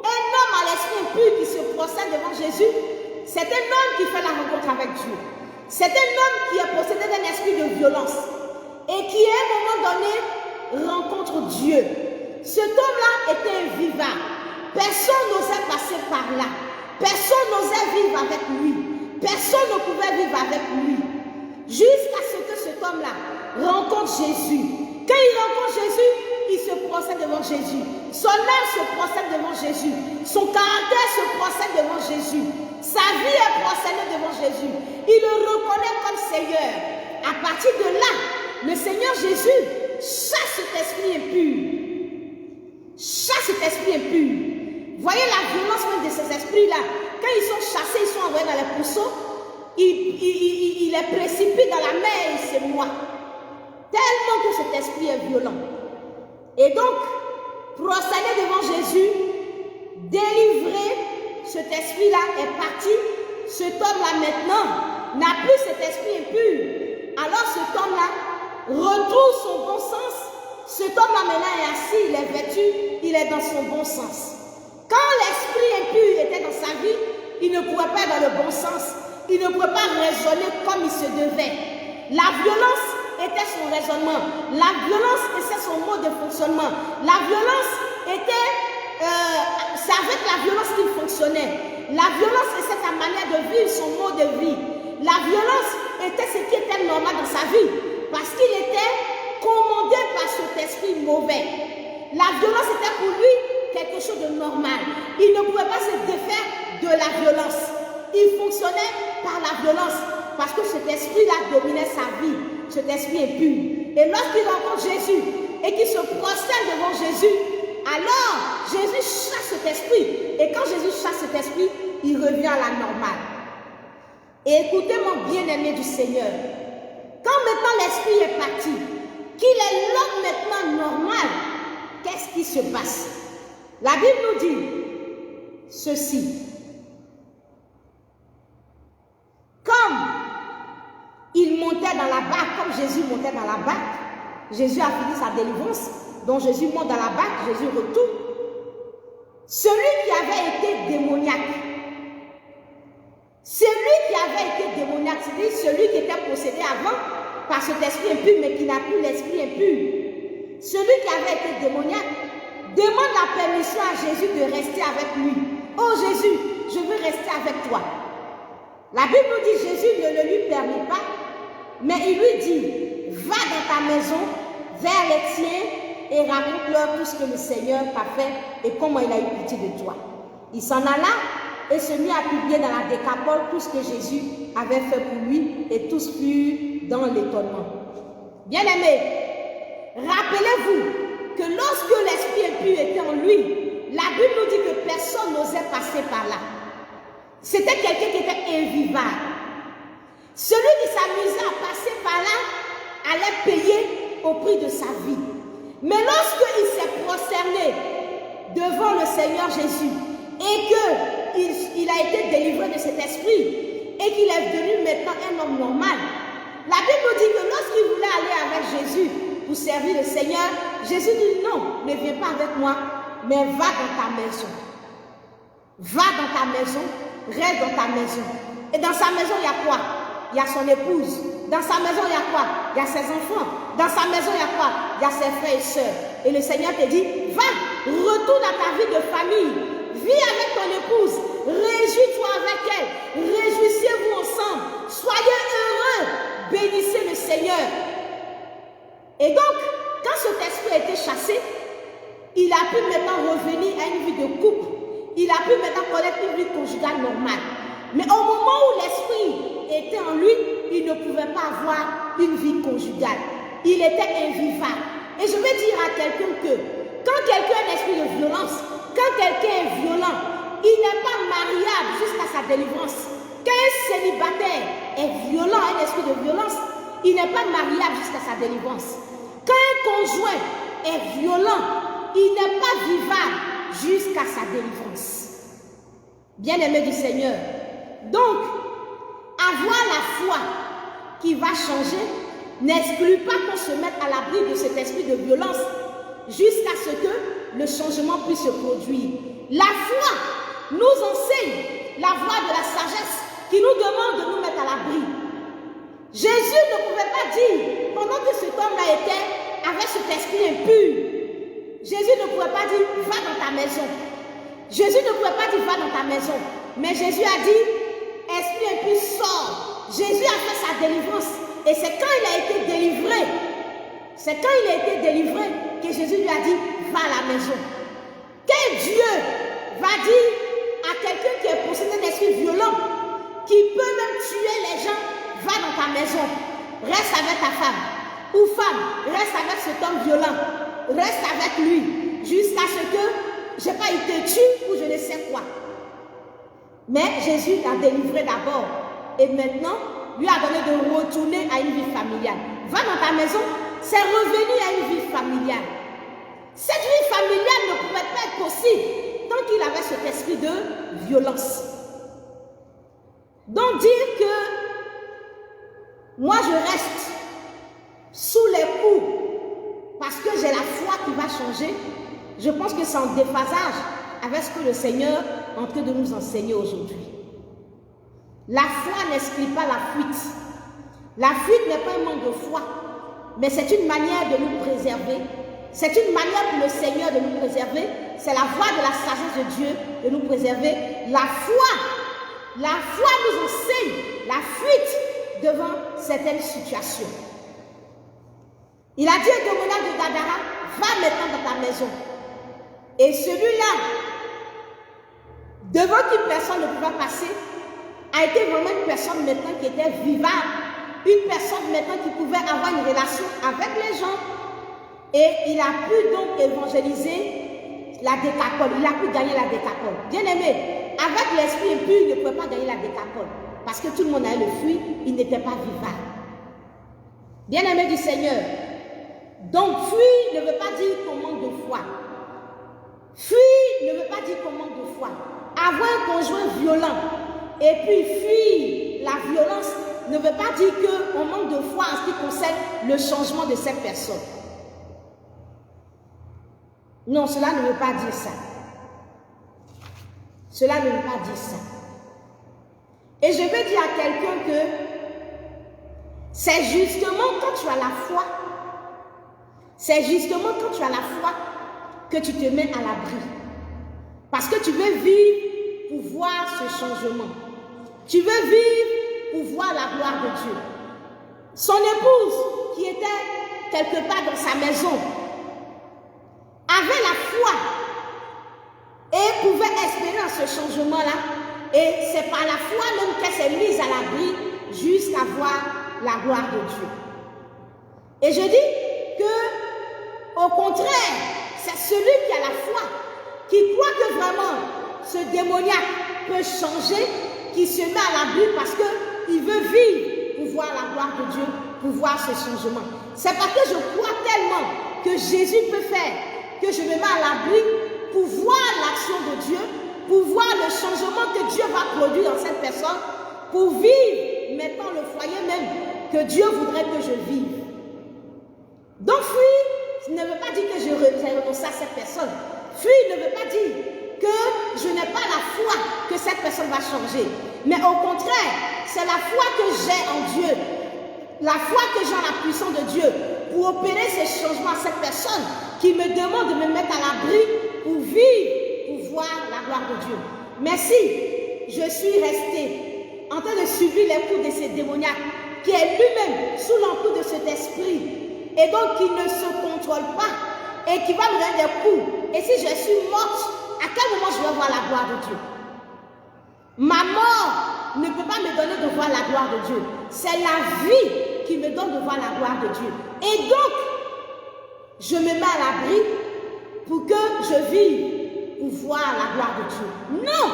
un homme à l'esprit impur qui se prosterne devant Jésus, c'est un homme qui fait la rencontre avec Dieu. C'est un homme qui est possédé d'un esprit de violence et qui, à un moment donné, rencontre Dieu. Cet homme-là était un vivant. Personne n'osait passer par là. Personne n'osait vivre avec lui. Personne ne pouvait vivre avec lui. Jusqu'à ce que cet homme-là rencontre Jésus. Quand il rencontre Jésus, il se procède devant Jésus. Son âme se procède devant Jésus. Son caractère se procède devant Jésus. Sa vie est procédée devant Jésus. Il le reconnaît comme Seigneur. À partir de là, le Seigneur Jésus chasse cet esprit impur. Chasse cet esprit impur. Voyez la violence même de ces esprits-là. Quand ils sont chassés, ils sont envoyés dans les pourceaux. Il les précipite dans la mer et il se noie. Tellement que cet esprit est violent. Et donc, prosterné devant Jésus, délivré, cet esprit-là est parti. Cet homme-là maintenant n'a plus cet esprit impur. Alors cet homme-là retrouve son bon sens. Cet homme-là maintenant est assis, il est vêtu, il est dans son bon sens. Quand l'esprit impur était dans sa vie, il ne pouvait pas être dans le bon sens. Il ne pouvait pas raisonner comme il se devait. La violence était son raisonnement. La violence était son mode de fonctionnement. La violence était... c'est avec la violence qu'il fonctionnait. La violence était sa manière de vivre, son mode de vie. La violence était ce qui était normal dans sa vie. Parce qu'il était commandé par cet esprit mauvais. La violence était pour lui quelque chose de normal. Il ne pouvait pas se défaire de la violence. Il fonctionnait par la violence parce que cet esprit-là dominait sa vie. Cet esprit impur. Et lorsqu'il rencontre Jésus et qu'il se prosterne devant Jésus, alors Jésus chasse cet esprit. Et quand Jésus chasse cet esprit, il revient à la normale. Et écoutez mon bien-aimé du Seigneur. Quand maintenant l'esprit est parti, qu'il est l'homme maintenant normal, qu'est-ce qui se passe? La Bible nous dit ceci. Comme il montait dans la barque, comme Jésus montait dans la barque, Jésus a fini sa délivrance, donc Jésus monte dans la barque, Jésus retourne. Celui qui avait été démoniaque, c'est-à-dire celui qui était possédé avant par cet esprit impur, mais qui n'a plus l'esprit impur, celui qui avait été démoniaque, demande la permission à Jésus de rester avec lui. Oh Jésus, je veux rester avec toi. La Bible nous dit Jésus ne le lui permet pas, mais il lui dit, va dans ta maison, vers les tiens et raconte-leur tout ce que le Seigneur t'a fait et comment il a eu pitié de toi. Il s'en alla et se mit à publier dans la Décapole tout ce que Jésus avait fait pour lui et tous furent dans l'étonnement. Bien-aimés, rappelez-vous que lorsque l'esprit impur était en lui, la Bible nous dit que personne n'osait passer par là. C'était quelqu'un qui était invivable. Celui qui s'amusait à passer par là allait payer au prix de sa vie. Mais lorsqu'il s'est prosterné devant le Seigneur Jésus et qu'il a été délivré de cet esprit et qu'il est devenu maintenant un homme normal, la Bible nous dit que lorsqu'il voulait aller avec Jésus pour servir le Seigneur, Jésus dit non, ne viens pas avec moi, mais va dans ta maison. Va dans ta maison, reste dans ta maison. Et dans sa maison, il y a quoi? Il y a son épouse. Dans sa maison, il y a quoi? Il y a ses enfants. Dans sa maison, il y a quoi? Il y a ses frères et sœurs. Et le Seigneur te dit, va, retourne à ta vie de famille. Vis avec ton épouse. Réjouis-toi avec elle. Réjouissez-vous ensemble. Soyez heureux. Bénissez le Seigneur. Et donc, quand cet esprit a été chassé, il a pu maintenant revenir à une vie de couple. Il a pu maintenant connaître une vie conjugale normale. Mais au moment où l'esprit était en lui, il ne pouvait pas avoir une vie conjugale. Il était invivable. Et je vais dire à quelqu'un que quand quelqu'un a un esprit de violence, quand quelqu'un est violent, il n'est pas mariable jusqu'à sa délivrance. Quand un célibataire est violent, un esprit de violence, il n'est pas mariable jusqu'à sa délivrance. Quand un conjoint est violent, il n'est pas vivable jusqu'à sa délivrance. Bien-aimé du Seigneur, donc, avoir la foi qui va changer n'exclut pas qu'on se mette à l'abri de cet esprit de violence jusqu'à ce que le changement puisse se produire. La foi nous enseigne la voie de la sagesse qui nous demande de nous mettre à l'abri. Jésus ne pouvait pas dire, pendant que cet homme-là était avec cet esprit impur, Jésus ne pouvait pas dire, va dans ta maison. Jésus ne pouvait pas dire, va dans ta maison. Mais Jésus a dit, esprit impur sort. Jésus a fait sa délivrance. Et c'est quand il a été délivré, que Jésus lui a dit, va à la maison. Quel Dieu va dire à quelqu'un qui est possédé d'un esprit violent, qui peut même tuer les gens, va dans ta maison, reste avec ta femme. Ou femme, reste avec cet homme violent, reste avec lui, jusqu'à ce que, je sais pas, il te tue ou je ne sais quoi. Mais Jésus l'a délivré d'abord. Et maintenant, lui a donné de retourner à une vie familiale. Va dans ta maison, c'est revenir à une vie familiale. Cette vie familiale ne pouvait pas être possible tant qu'il avait cet esprit de violence. Donc dire que moi je reste sous les coups parce que j'ai la foi qui va changer, je pense que c'est en déphasage avec ce que le Seigneur est en train de nous enseigner aujourd'hui. La foi n'exclut pas la fuite. La fuite n'est pas un manque de foi, mais c'est une manière de nous préserver. C'est une manière pour le Seigneur de nous préserver. C'est la voie de la sagesse de Dieu de nous préserver. La foi nous enseigne la fuite devant certaines situations. Il a dit au démoniaque de Gadara, va maintenant dans ta maison. Et celui-là, devant qui personne ne pouvait passer, a été vraiment une personne maintenant qui était vivable, une personne maintenant qui pouvait avoir une relation avec les gens. Et il a pu donc évangéliser la décapole, il a pu gagner la décapole. Bien aimé, avec l'esprit impur, il ne pouvait pas gagner la décapole, parce que tout le monde allait le fuir, il n'était pas vivable. Bien aimé du Seigneur, donc fuir ne veut pas dire qu'on manque de foi. Fuir ne veut pas dire qu'on manque de foi. Avoir un conjoint violent et puis fuir la violence ne veut pas dire qu'on manque de foi en ce qui concerne le changement de cette personne. Non, cela ne veut pas dire ça. Cela ne veut pas dire ça. Et je vais dire à quelqu'un que c'est justement quand tu as la foi, c'est justement quand tu as la foi que tu te mets à l'abri. Parce que tu veux vivre pour voir ce changement. Tu veux vivre pour voir la gloire de Dieu. Son épouse, qui était quelque part dans sa maison, avait la foi et pouvait espérer en ce changement-là. Et c'est par la foi même qu'elle s'est mise à l'abri jusqu'à voir la gloire de Dieu. Et je dis que, au contraire, c'est celui qui a la foi, qui croit que vraiment ce démoniaque peut changer, qui se met à l'abri parce qu'il veut vivre pour voir la gloire de Dieu, pour voir ce changement. C'est parce que je crois tellement que Jésus peut faire que je me mets à l'abri pour voir l'action de Dieu, pour voir le changement que Dieu va produire dans cette personne, pour vivre maintenant le foyer même que Dieu voudrait que je vive. Donc fuir ne veut pas dire que j'ai renoncé à cette personne. Fuir ne veut pas dire que je n'ai pas la foi que cette personne va changer. Mais au contraire, c'est la foi que j'ai en Dieu la foi que j'ai en la puissance de Dieu pour opérer ces changements à cette personne qui me demande de me mettre à l'abri pour vivre, pour voir la gloire de Dieu. Mais si je suis restée en train de subir les coups de ces démoniaques, qui est lui-même sous l'empire de cet esprit, et donc qui ne se contrôle pas, et qui va me donner des coups, et si je suis morte, à quel moment je vais voir la gloire de Dieu? Ma mort ne peut pas me donner de voir la gloire de Dieu. C'est la vie qui me donne de voir la gloire de Dieu. Et donc, je me mets à l'abri pour que je vive pour voir la gloire de Dieu. Non,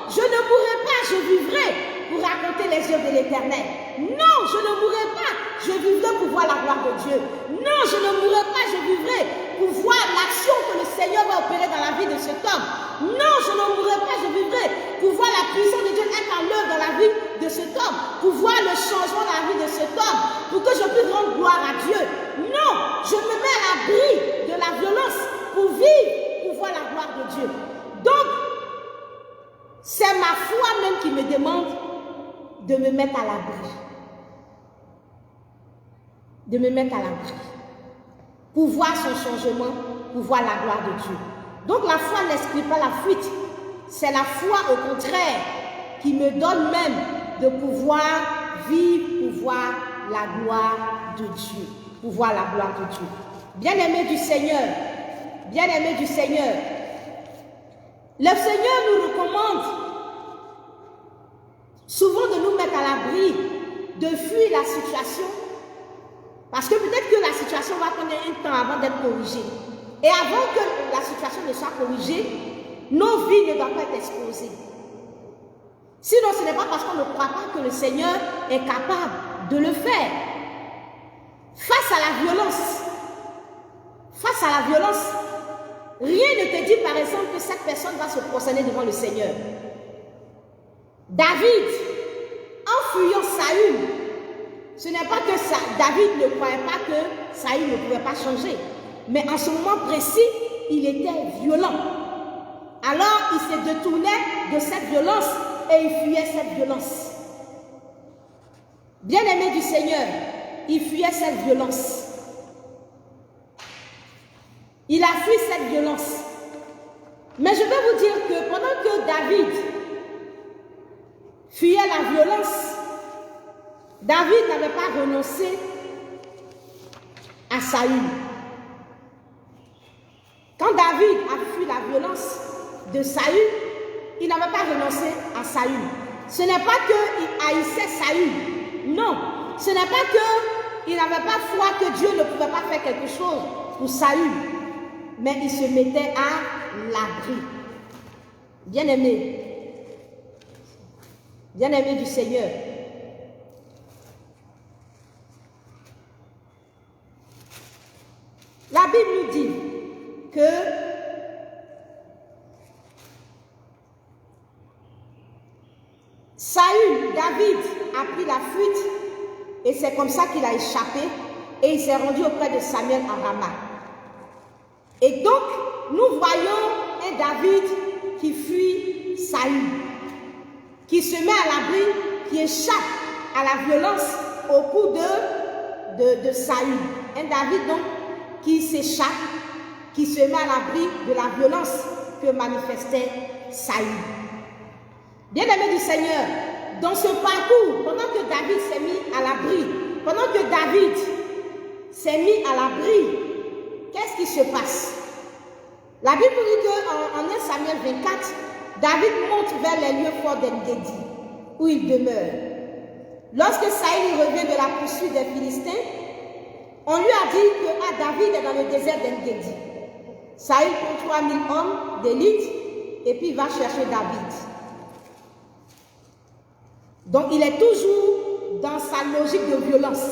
je ne mourrai pas, je vivrai pour raconter les œuvres de l'Éternel. Non, je ne mourrai pas, je vivrai pour voir la gloire de Dieu. Non, je ne mourrai pas, je vivrai pour voir l'action que le Seigneur va opérer dans la vie de cet homme. Non, je ne mourrai pas, je vivrai pour voir la puissance de Dieu être en œuvre dans la vie de cet homme, pour voir le changement dans la vie de cet homme, pour que je puisse rendre gloire à Dieu. Non, je me mets à l'abri de la violence pour vivre, pour voir la gloire de Dieu. Donc, c'est ma foi même qui me demande de me mettre à l'abri. De me mettre à l'abri. Pour voir son changement, pour voir la gloire de Dieu. Donc la foi n'exclut pas la fuite. C'est la foi au contraire qui me donne même de pouvoir vivre, pour voir la gloire de Dieu. Pour voir la gloire de Dieu. Bien-aimés du Seigneur, bien-aimés du Seigneur, le Seigneur nous recommande souvent de nous mettre à l'abri, de fuir la situation, parce que peut-être que la situation va prendre un temps avant d'être corrigée. Et avant que la situation ne soit corrigée, nos vies ne doivent pas être exposées. Sinon, ce n'est pas parce qu'on ne croit pas que le Seigneur est capable de le faire. Face à la violence, rien ne te dit par exemple que cette personne va se prosterner devant le Seigneur. David, en fuyant Saül, ce n'est pas que David ne croyait pas que Saül ne pouvait pas changer. Mais en ce moment précis, il était violent. Alors, il se détournait de cette violence et il fuyait cette violence. Bien-aimé du Seigneur, il fuyait cette violence. Il a fui cette violence. Mais je vais vous dire que pendant que David fuyait la violence, David n'avait pas renoncé à Saül. Quand David a fui la violence de Saül, il n'avait pas renoncé à Saül. Ce n'est pas qu'il haïssait Saül. Non. Ce n'est pas qu'il n'avait pas foi que Dieu ne pouvait pas faire quelque chose pour Saül. Mais il se mettait à l'abri. Bien-aimé. Bien-aimé du Seigneur. La Bible nous dit que David a pris la fuite et c'est comme ça qu'il a échappé et il s'est rendu auprès de Samuel à Rama. Et donc, nous voyons un David qui fuit Saül, qui se met à l'abri, qui échappe à la violence au coup de Saül. Un David donc qui s'échappe, qui se met à l'abri de la violence que manifestait Saül. Bien-aimés du Seigneur, dans ce parcours, pendant que David s'est mis à l'abri, pendant que David s'est mis à l'abri, qu'est-ce qui se passe? La Bible dit qu'en 1 Samuel 24, David monte vers les lieux forts d'En-Gedi, où il demeure. Lorsque Saül revient de la poursuite des Philistins, on lui a dit que David est dans le désert d'En-Gedi. Saül prend 3000 hommes d'élite et puis il va chercher David. Donc il est toujours dans sa logique de violence.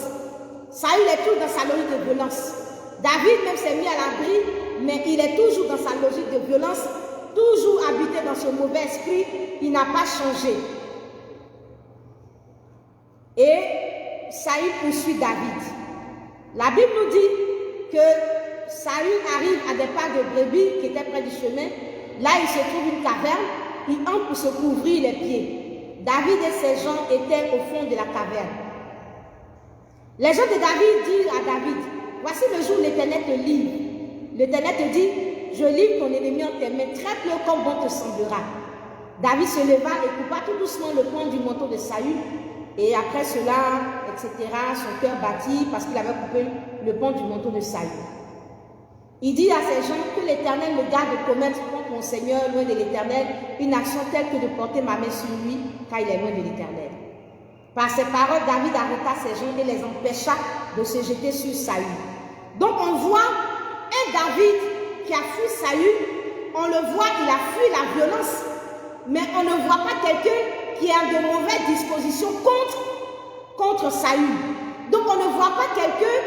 Saül est toujours dans sa logique de violence. David même s'est mis à l'abri, mais il est toujours dans sa logique de violence, toujours habité dans ce mauvais esprit, il n'a pas changé. Et Saül poursuit David. La Bible nous dit que Saül arrive à des pas de brebis qui étaient près du chemin. Là, il se trouve une caverne, il entre pour se couvrir les pieds. David et ses gens étaient au fond de la caverne. Les gens de David disent à David, voici le jour où l'Éternel te livre. L'Éternel te dit, je livre ton ennemi en tes mains, traite-le comme bon te semblera. David se leva et coupa tout doucement le pan du manteau de Saül. Et après cela, etc., son cœur battit parce qu'il avait coupé le pan du manteau de Saül. Il dit à ces gens que l'Éternel me garde de commettre contre mon Seigneur, loin de l'Éternel, une action telle que de porter ma main sur lui, car il est loin de l'Éternel. Par ces paroles, David arrêta ces gens et les empêcha de se jeter sur Saül. Donc on voit un David qui a fui Saül, on le voit, il a fui la violence, mais on ne voit pas quelqu'un qui a de mauvaises dispositions contre Saül. Donc on ne voit pas quelqu'un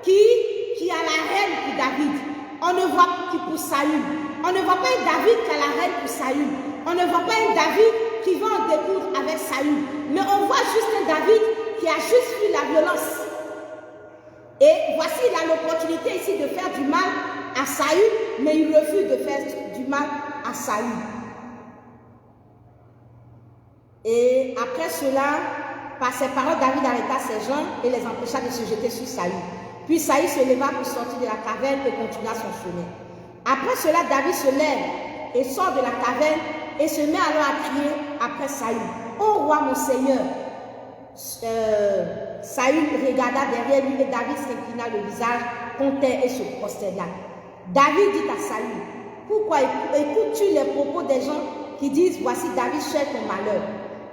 qui a la haine pour David. On ne voit pas qui pour Saül. On ne voit pas un David qui a la haine pour Saül. On ne voit pas un David qui va en découdre avec Saül. Mais on voit juste un David qui a juste fui la violence. Et voici, il a l'opportunité ici de faire du mal à Saül, mais il refuse de faire du mal à Saül. Et après cela, par ses paroles, David arrêta ses gens et les empêcha de se jeter sur Saül. Puis Saül se leva pour sortir de la caverne et continua son chemin. Après cela, David se lève et sort de la caverne et se met alors à crier après Saül. Ô roi mon Seigneur, Saül regarda derrière lui et David s'inclina le visage contre terre et se prosterna. David dit à Saül, pourquoi écoutes-tu les propos des gens qui disent, voici David cherche ton malheur.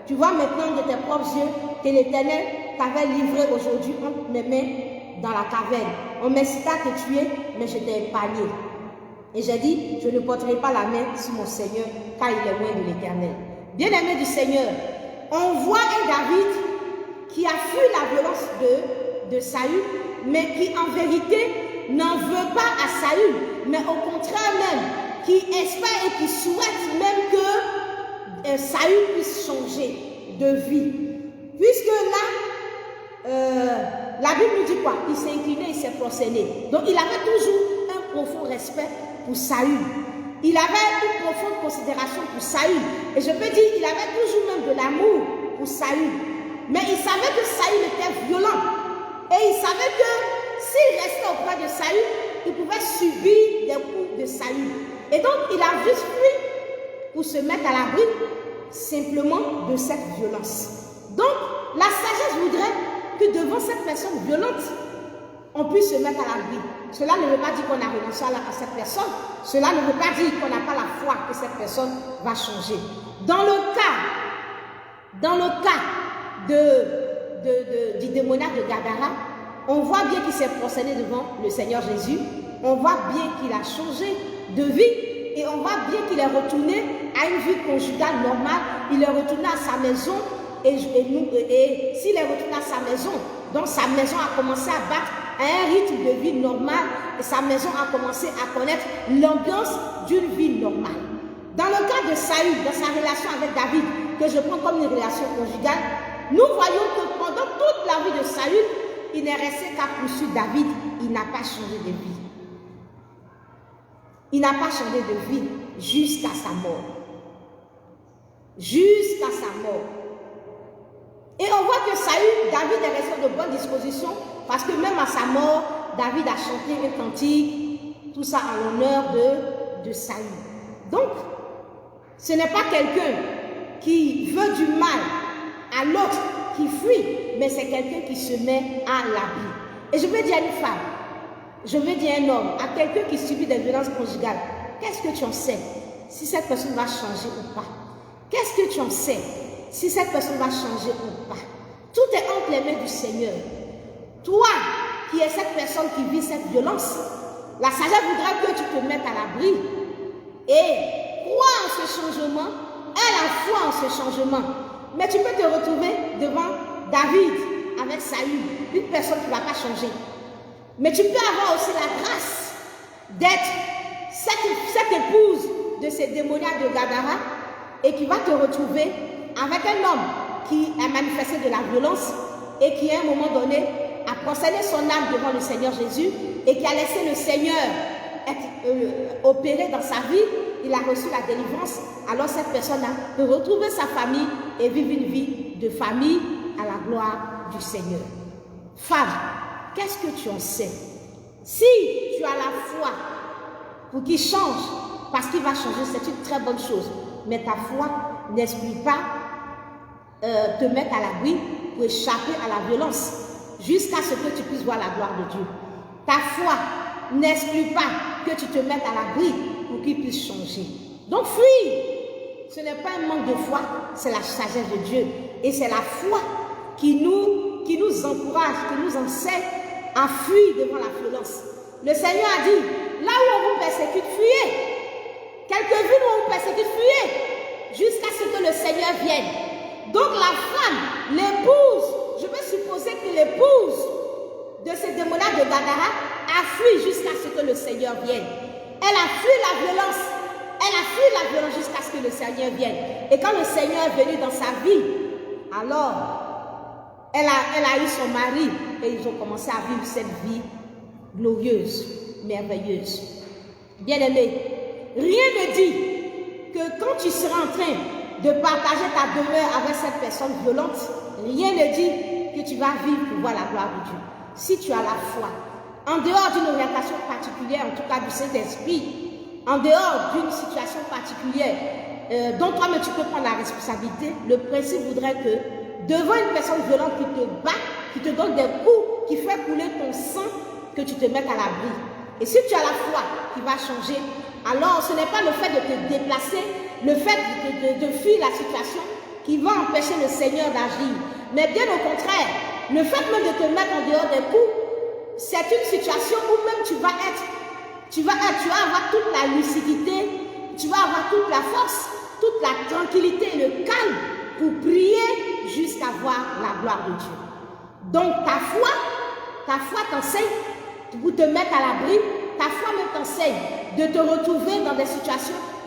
Tu vois maintenant de tes propres yeux que l'Éternel t'avait livré aujourd'hui entre mes mains dans la caverne. On m'incita à te tuer, mais je t'ai épargné. Et j'ai dit, je ne porterai pas la main sur mon Seigneur, car il est loin de l'Éternel. Bien-aimé du Seigneur, on voit un David qui a fui la violence de Saül, mais qui en vérité n'en veut pas à Saül, mais au contraire même, qui espère et qui souhaite même que Saül puisse changer de vie. Puisque là, la Bible nous dit quoi? Il s'est incliné, il s'est prosterné. Donc il avait toujours un profond respect pour Saül. Il avait une profonde considération pour Saül. Et je peux dire, il avait toujours même de l'amour pour Saül. Mais il savait que Saül était violent. Et il savait que s'il restait auprès de Saül, il pouvait subir des coups de Saül. Et donc, il a juste fui pour se mettre à l'abri simplement de cette violence. Donc, la sagesse voudrait que devant cette personne violente, on puisse se mettre à l'abri. Cela ne veut pas dire qu'on a renoncé à cette personne. Cela ne veut pas dire qu'on n'a pas la foi que cette personne va changer. Dans le cas du démoniaque de Gadara, on voit bien qu'il s'est prosterné devant le Seigneur Jésus. On voit bien qu'il a changé de vie et on voit bien qu'il est retourné à une vie conjugale normale. Il est retourné à sa maison et s'il est retourné à sa maison, donc sa maison a commencé à battre à un rythme de vie normal et sa maison a commencé à connaître l'ambiance d'une vie normale. Dans le cas de Saül, dans sa relation avec David, que je prends comme une relation conjugale, nous voyons que pendant toute la vie de Saül, il n'est resté qu'à poursuivre David, il n'a pas changé de vie. Il n'a pas changé de vie jusqu'à sa mort. Jusqu'à sa mort. Et on voit que Saül, David est resté de bonne disposition parce que même à sa mort, David a chanté un cantique, tout ça en l'honneur de Saül. Donc, ce n'est pas quelqu'un qui veut du mal à l'autre, qui fuit, mais c'est quelqu'un qui se met à l'abri. Et je veux dire à une femme, je veux dire à un homme, à quelqu'un qui subit des violences conjugales, qu'est-ce que tu en sais si cette personne va changer ou pas? Qu'est-ce que tu en sais si cette personne va changer ou pas? Tout est entre les mains du Seigneur. Toi qui es cette personne qui vit cette violence, la sagesse voudrait que tu te mettes à l'abri et crois en ce changement, aie la foi en ce changement. Mais tu peux te retrouver devant David avec Saül, une personne qui ne va pas changer. Mais tu peux avoir aussi la grâce d'être cette épouse de ces démoniaques de Gadara et qui va te retrouver avec un homme qui a manifesté de la violence et qui à un moment donné a procédé son âme devant le Seigneur Jésus et qui a laissé le Seigneur opérer dans sa vie. Il a reçu la délivrance. Alors cette personne peut retrouver sa famille et vivre une vie de famille à la gloire du Seigneur. Femme, qu'est-ce que tu en sais? Si tu as la foi pour qu'il change, parce qu'il va changer, c'est une très bonne chose. Mais ta foi n'exclut pas te mettre à l'abri pour échapper à la violence, jusqu'à ce que tu puisses voir la gloire de Dieu. Ta foi n'exclut pas que tu te mettes à l'abri pour qu'il puisse changer. Donc fuis. Ce n'est pas un manque de foi, c'est la sagesse de Dieu. Et c'est la foi qui nous encourage, qui nous enseigne à fuir devant la violence. Le Seigneur a dit, là où on vous persécute, fuyez. Quelques villes où on vous persécute, fuyez. Jusqu'à ce que le Seigneur vienne. Donc la femme, l'épouse, je peux supposer que l'épouse de ce démon-là de Gadara a fui jusqu'à ce que le Seigneur vienne. Elle a fui la violence. Elle a fui la violence jusqu'à ce que le Seigneur vienne. Et quand le Seigneur est venu dans sa vie, alors elle a eu son mari et ils ont commencé à vivre cette vie glorieuse, merveilleuse. Bien-aimé, rien ne dit que quand tu seras en train de partager ta demeure avec cette personne violente, rien ne dit que tu vas vivre pour voir la gloire de Dieu. Si tu as la foi, en dehors d'une orientation particulière, en tout cas du Saint-Esprit, en dehors d'une situation particulière dont toi-même tu peux prendre la responsabilité, le principe voudrait que devant une personne violente qui te bat, qui te donne des coups, qui fait couler ton sang, que tu te mettes à l'abri. Et si tu as la foi qui va changer, alors ce n'est pas le fait de te déplacer, le fait de fuir la situation qui va empêcher le Seigneur d'agir. Mais bien au contraire, le fait même de te mettre en dehors des coups, c'est une situation où même tu vas avoir toute la lucidité, tu vas avoir toute la force, toute la tranquillité et le calme pour prier jusqu'à voir la gloire de Dieu. Donc ta foi t'enseigne pour te mettre à l'abri, ta foi même t'enseigne de te retrouver dans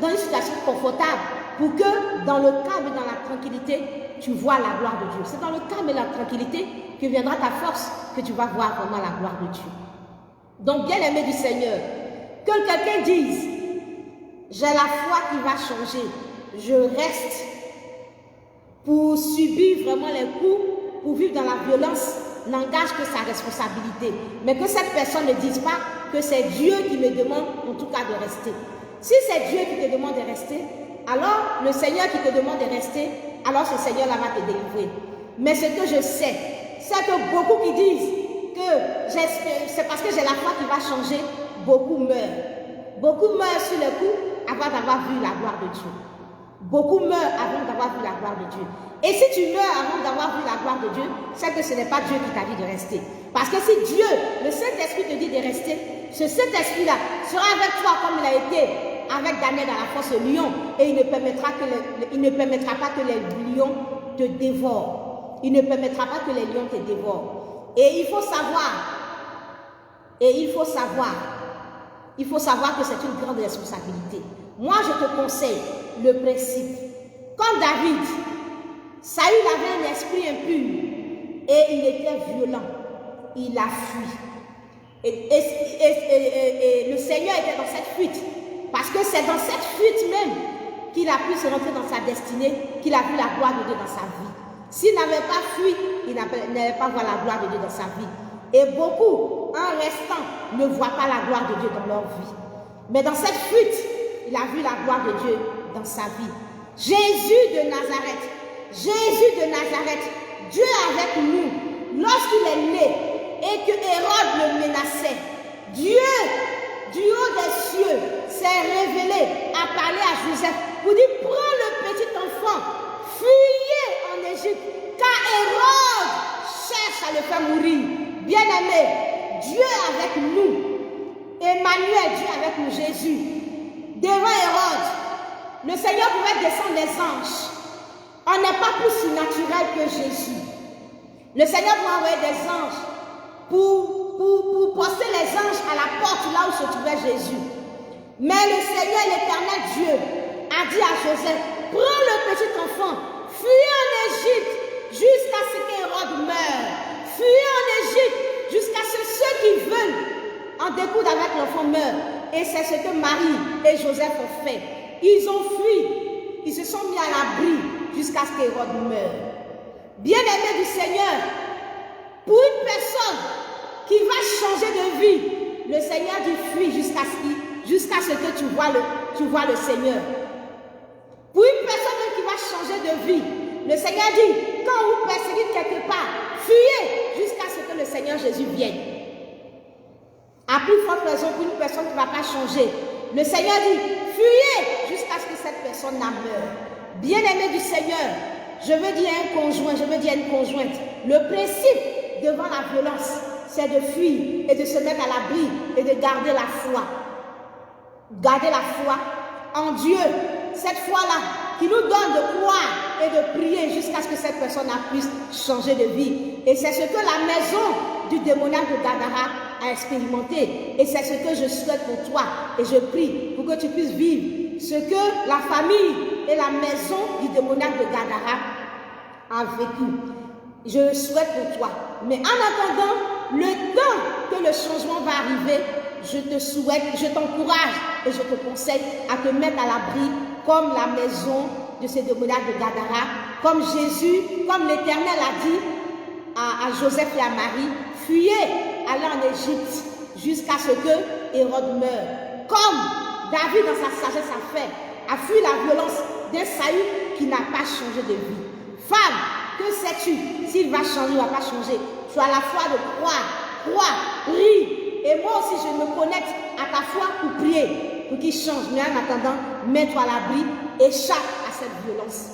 une situation confortable pour que dans le calme et dans la tranquillité, tu vois la gloire de Dieu. C'est dans le calme et la tranquillité que viendra ta force, que tu vas voir vraiment la gloire de Dieu. Donc bien aimé du Seigneur, que quelqu'un dise, j'ai la foi qui va changer, je reste pour subir vraiment les coups, pour vivre dans la violence, n'engage que sa responsabilité. Mais que cette personne ne dise pas que c'est Dieu qui me demande en tout cas de rester. Si c'est Dieu qui te demande de rester, alors le Seigneur qui te demande de rester, alors ce Seigneur-là va te délivrer. Mais ce que je sais, c'est que beaucoup qui disent que c'est parce que j'ai la foi qui va changer, beaucoup meurent. Beaucoup meurent sur le coup avant d'avoir vu la gloire de Dieu. Beaucoup meurent avant d'avoir vu la gloire de Dieu. Et si tu meurs avant d'avoir vu la gloire de Dieu, c'est que ce n'est pas Dieu qui t'a dit de rester. Parce que si Dieu, le Saint-Esprit te dit de rester, ce Saint-Esprit-là sera avec toi comme il a été avec Daniel dans la fosse au lion. Et il ne permettra pas que les lions te dévorent. Il ne permettra pas que les lions te dévorent. Et il faut savoir que c'est une grande responsabilité. Moi, je te conseille le principe. Comme David, Saül avait un esprit impur et il était violent. Il a fui. Et le Seigneur était dans cette fuite. Parce que c'est dans cette fuite même qu'il a pu se rentrer dans sa destinée, qu'il a vu la gloire de Dieu dans sa vie. S'il n'avait pas fui, il n'allait pas voir la gloire de Dieu dans sa vie. Et beaucoup, en restant, ne voient pas la gloire de Dieu dans leur vie. Mais dans cette fuite, il a vu la gloire de Dieu dans sa vie. Jésus de Nazareth, Dieu avec nous, lorsqu'il est né et que Hérode le menaçait, Dieu, du haut des cieux, s'est révélé, a parlé à Joseph pour dire, prends le petit enfant, fuyez en Égypte, car Hérode cherche à le faire mourir. Bien-aimé, Dieu avec nous, Emmanuel, Dieu avec nous, Jésus, devant Hérode, le Seigneur pouvait descendre les anges. On n'est pas plus surnaturel que Jésus. Le Seigneur pouvait envoyer des anges pour poster les anges à la porte là où se trouvait Jésus. Mais le Seigneur, l'éternel Dieu, a dit à Joseph, prends le petit enfant, fuis en Égypte jusqu'à ce qu'Hérode meure. Fuis en Égypte jusqu'à ce que ceux qui veulent en découdre avec l'enfant meurent. Et c'est ce que Marie et Joseph ont fait. Ils ont fui, ils se sont mis à l'abri jusqu'à ce qu'Hérode meure. Bien-aimés du Seigneur, Pour une personne qui va changer de vie, le Seigneur dit fuis jusqu'à ce que tu vois le Seigneur. Pour une personne qui va changer de vie, le Seigneur dit, quand vous persécutez quelque part, fuyez jusqu'à ce que le Seigneur Jésus vienne. À plus forte raison pour une personne qui ne va pas changer, le Seigneur dit, fuyez jusqu'à ce que cette personne n'en meure. Bien-aimé du Seigneur, je veux dire à un conjoint, je veux dire à une conjointe, le principe devant la violence, c'est de fuir et de se mettre à l'abri et de garder la foi. Garder la foi en Dieu, cette foi-là qui nous donne de croire et de prier jusqu'à ce que cette personne puisse changer de vie. Et c'est ce que la maison du démoniaque de Gadara a expérimenté. Et c'est ce que je souhaite pour toi. Et je prie pour que tu puisses vivre ce que la famille et la maison du démoniaque de Gadara a vécu. Je le souhaite pour toi. Mais en attendant, le temps que le changement va arriver, je te souhaite, je t'encourage et je te conseille à te mettre à l'abri comme la maison de ces démoniaques de Gadara, comme Jésus, comme l'Éternel a dit à Joseph et à Marie, fuyez, allez en Égypte jusqu'à ce que Hérode meure. Comme David dans sa sagesse a fui la violence d'un Saül qui n'a pas changé de vie. Femme, que sais-tu? S'il va changer ou ne va pas changer, tu as la foi de croire, prie. Et moi aussi, je me connecte à ta foi pour prier, pour qu'il change. Mais en attendant, mets-toi à l'abri, échappe à cette violence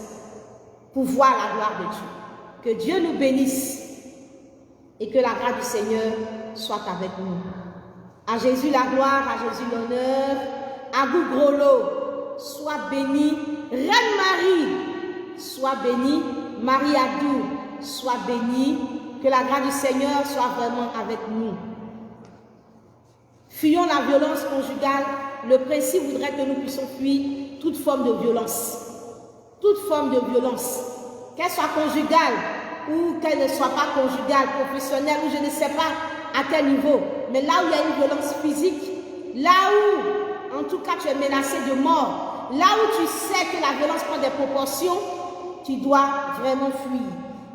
pour voir la gloire de Dieu. Que Dieu nous bénisse et que la grâce du Seigneur soit avec nous. À Jésus la gloire, à Jésus l'honneur. Agou Grolo, sois béni. Reine Marie, sois bénie. Marie Adou, sois bénie. Que la grâce du Seigneur soit vraiment avec nous. Fuyons la violence conjugale. Le principe voudrait que nous puissions fuir toute forme de violence. Toute forme de violence. Qu'elle soit conjugale ou qu'elle ne soit pas conjugale, professionnelle ou je ne sais pas à quel niveau. Mais là où il y a une violence physique, là où en tout cas tu es menacé de mort, là où tu sais que la violence prend des proportions, tu dois vraiment fuir.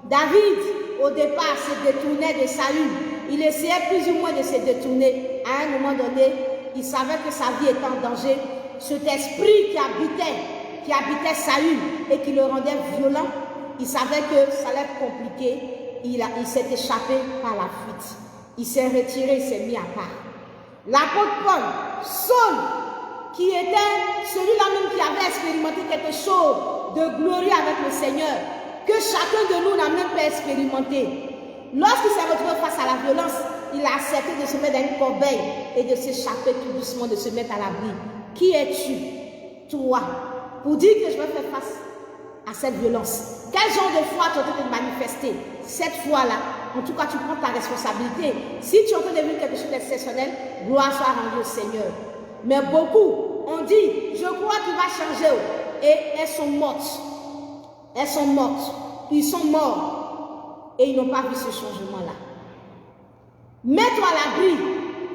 David, au départ, se détournait de Saül. Il essayait plus ou moins de se détourner. À un moment donné, il savait que sa vie était en danger. Cet esprit qui habitait Saül et qui le rendait violent, il savait que ça allait être compliqué. Il s'est échappé par la fuite. Il s'est retiré, il s'est mis à part. L'apôtre Paul, Saul, qui était celui-là même qui avait expérimenté quelque chose de glorieux avec le Seigneur, que chacun de nous n'a même pas expérimenté. Lorsqu'il s'est retrouvé face à la violence, il a accepté de se mettre dans une corbeille et de s'échapper tout doucement, de se mettre à l'abri. Qui es-tu, toi, pour dire que je vais faire face à cette violence? Quel genre de foi tu es en train de manifester? Cette foi-là, en tout cas, tu prends ta responsabilité. Si tu es en train de vivre quelque chose d'exceptionnel, gloire soit rendue au Seigneur. Mais beaucoup ont dit, je crois qu'il va changer. Et elles sont mortes. Elles sont mortes. Ils sont morts. Et ils n'ont pas vu ce changement-là. Mets-toi à l'abri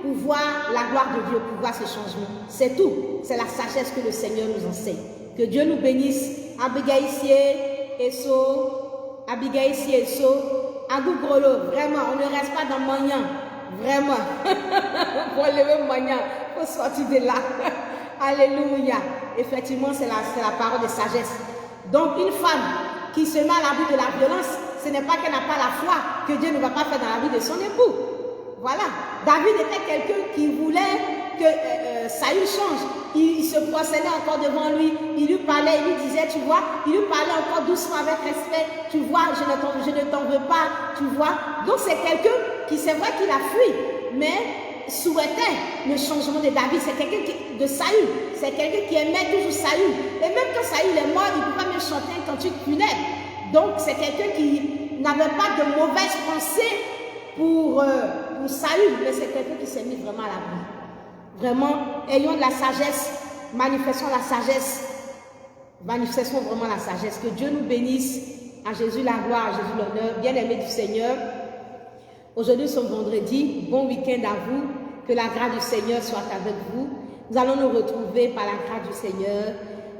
pour voir la gloire de Dieu, pour voir ce changement. C'est tout. C'est la sagesse que le Seigneur nous enseigne. Que Dieu nous bénisse. Abigail Eso, Agou Grolo. Vraiment, on ne reste pas dans Magnan. Vraiment. Pour lever Magnan, il faut sortir de là. Alléluia. Effectivement, c'est la parole de sagesse. Donc, une femme qui se met à l'abri de la violence, ce n'est pas qu'elle n'a pas la foi que Dieu ne va pas faire dans la vie de son époux. Voilà. David était quelqu'un qui voulait que Saül change. Il se procédait encore devant lui. Il lui parlait, il lui disait, tu vois, il lui parlait encore doucement avec respect. Tu vois, je ne t'en veux pas. Tu vois. Donc, c'est quelqu'un qui, c'est vrai qu'il a fui, mais souhaitait le changement de David. C'est quelqu'un de Saül. C'est quelqu'un qui aimait toujours Saül. Et même quand Saül est mort, il ne pouvait même chanter un cantique funèbre. Donc, c'est quelqu'un qui n'avait pas de mauvaises pensées pour Saül, mais c'est quelqu'un qui s'est mis vraiment à l'abri. Vraiment, ayons de la sagesse, manifestons la sagesse, manifestons vraiment la sagesse. Que Dieu nous bénisse. À Jésus la gloire, à Jésus l'honneur. Bien-aimés du Seigneur, aujourd'hui nous sommes vendredi. Bon week-end à vous. Que la grâce du Seigneur soit avec vous. Nous allons nous retrouver par la grâce du Seigneur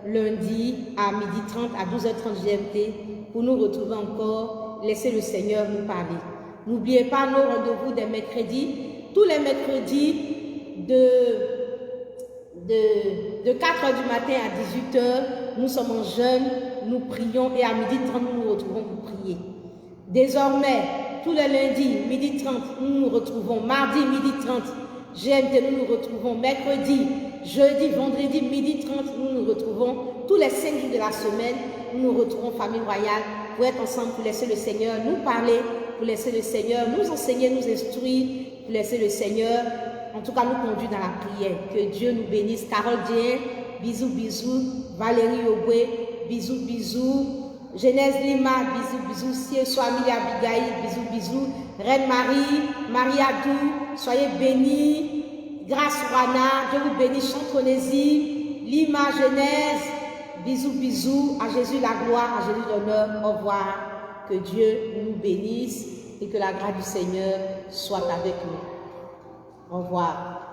lundi à 12h30 à 12h30 GMT pour nous retrouver encore. Laissez le Seigneur nous parler. N'oubliez pas nos rendez-vous des mercredis. Tous les mercredis de 4h du matin à 18h, nous sommes en jeûne, nous prions et à 12h30, nous nous retrouvons pour prier. Désormais, tous les lundis, 12h30, nous nous retrouvons. Mardi, 12h30, GMT, nous nous retrouvons. Mercredi, jeudi, vendredi, 12h30, nous nous retrouvons. Tous les 5 jours de la semaine, nous nous retrouvons, famille royale, pour être ensemble, pour laisser le Seigneur nous parler, pour laisser le Seigneur nous enseigner, nous instruire, pour laisser le Seigneur, en tout cas, nous conduire dans la prière. Que Dieu nous bénisse. Carole Dien, bisous, bisous. Valérie Oboué, bisous, bisous. Genèse Lima, bisous, bisous. Sieur Swami Abigail, bisous, bisous. Reine Marie, Marie Adou, soyez bénis. Grâce Rana, Dieu vous bénisse. Chantronésie, Lima, Genèse, bisous, bisous. À Jésus la gloire, à Jésus l'honneur. Au revoir. Que Dieu nous bénisse et que la grâce du Seigneur soit avec nous. Au revoir.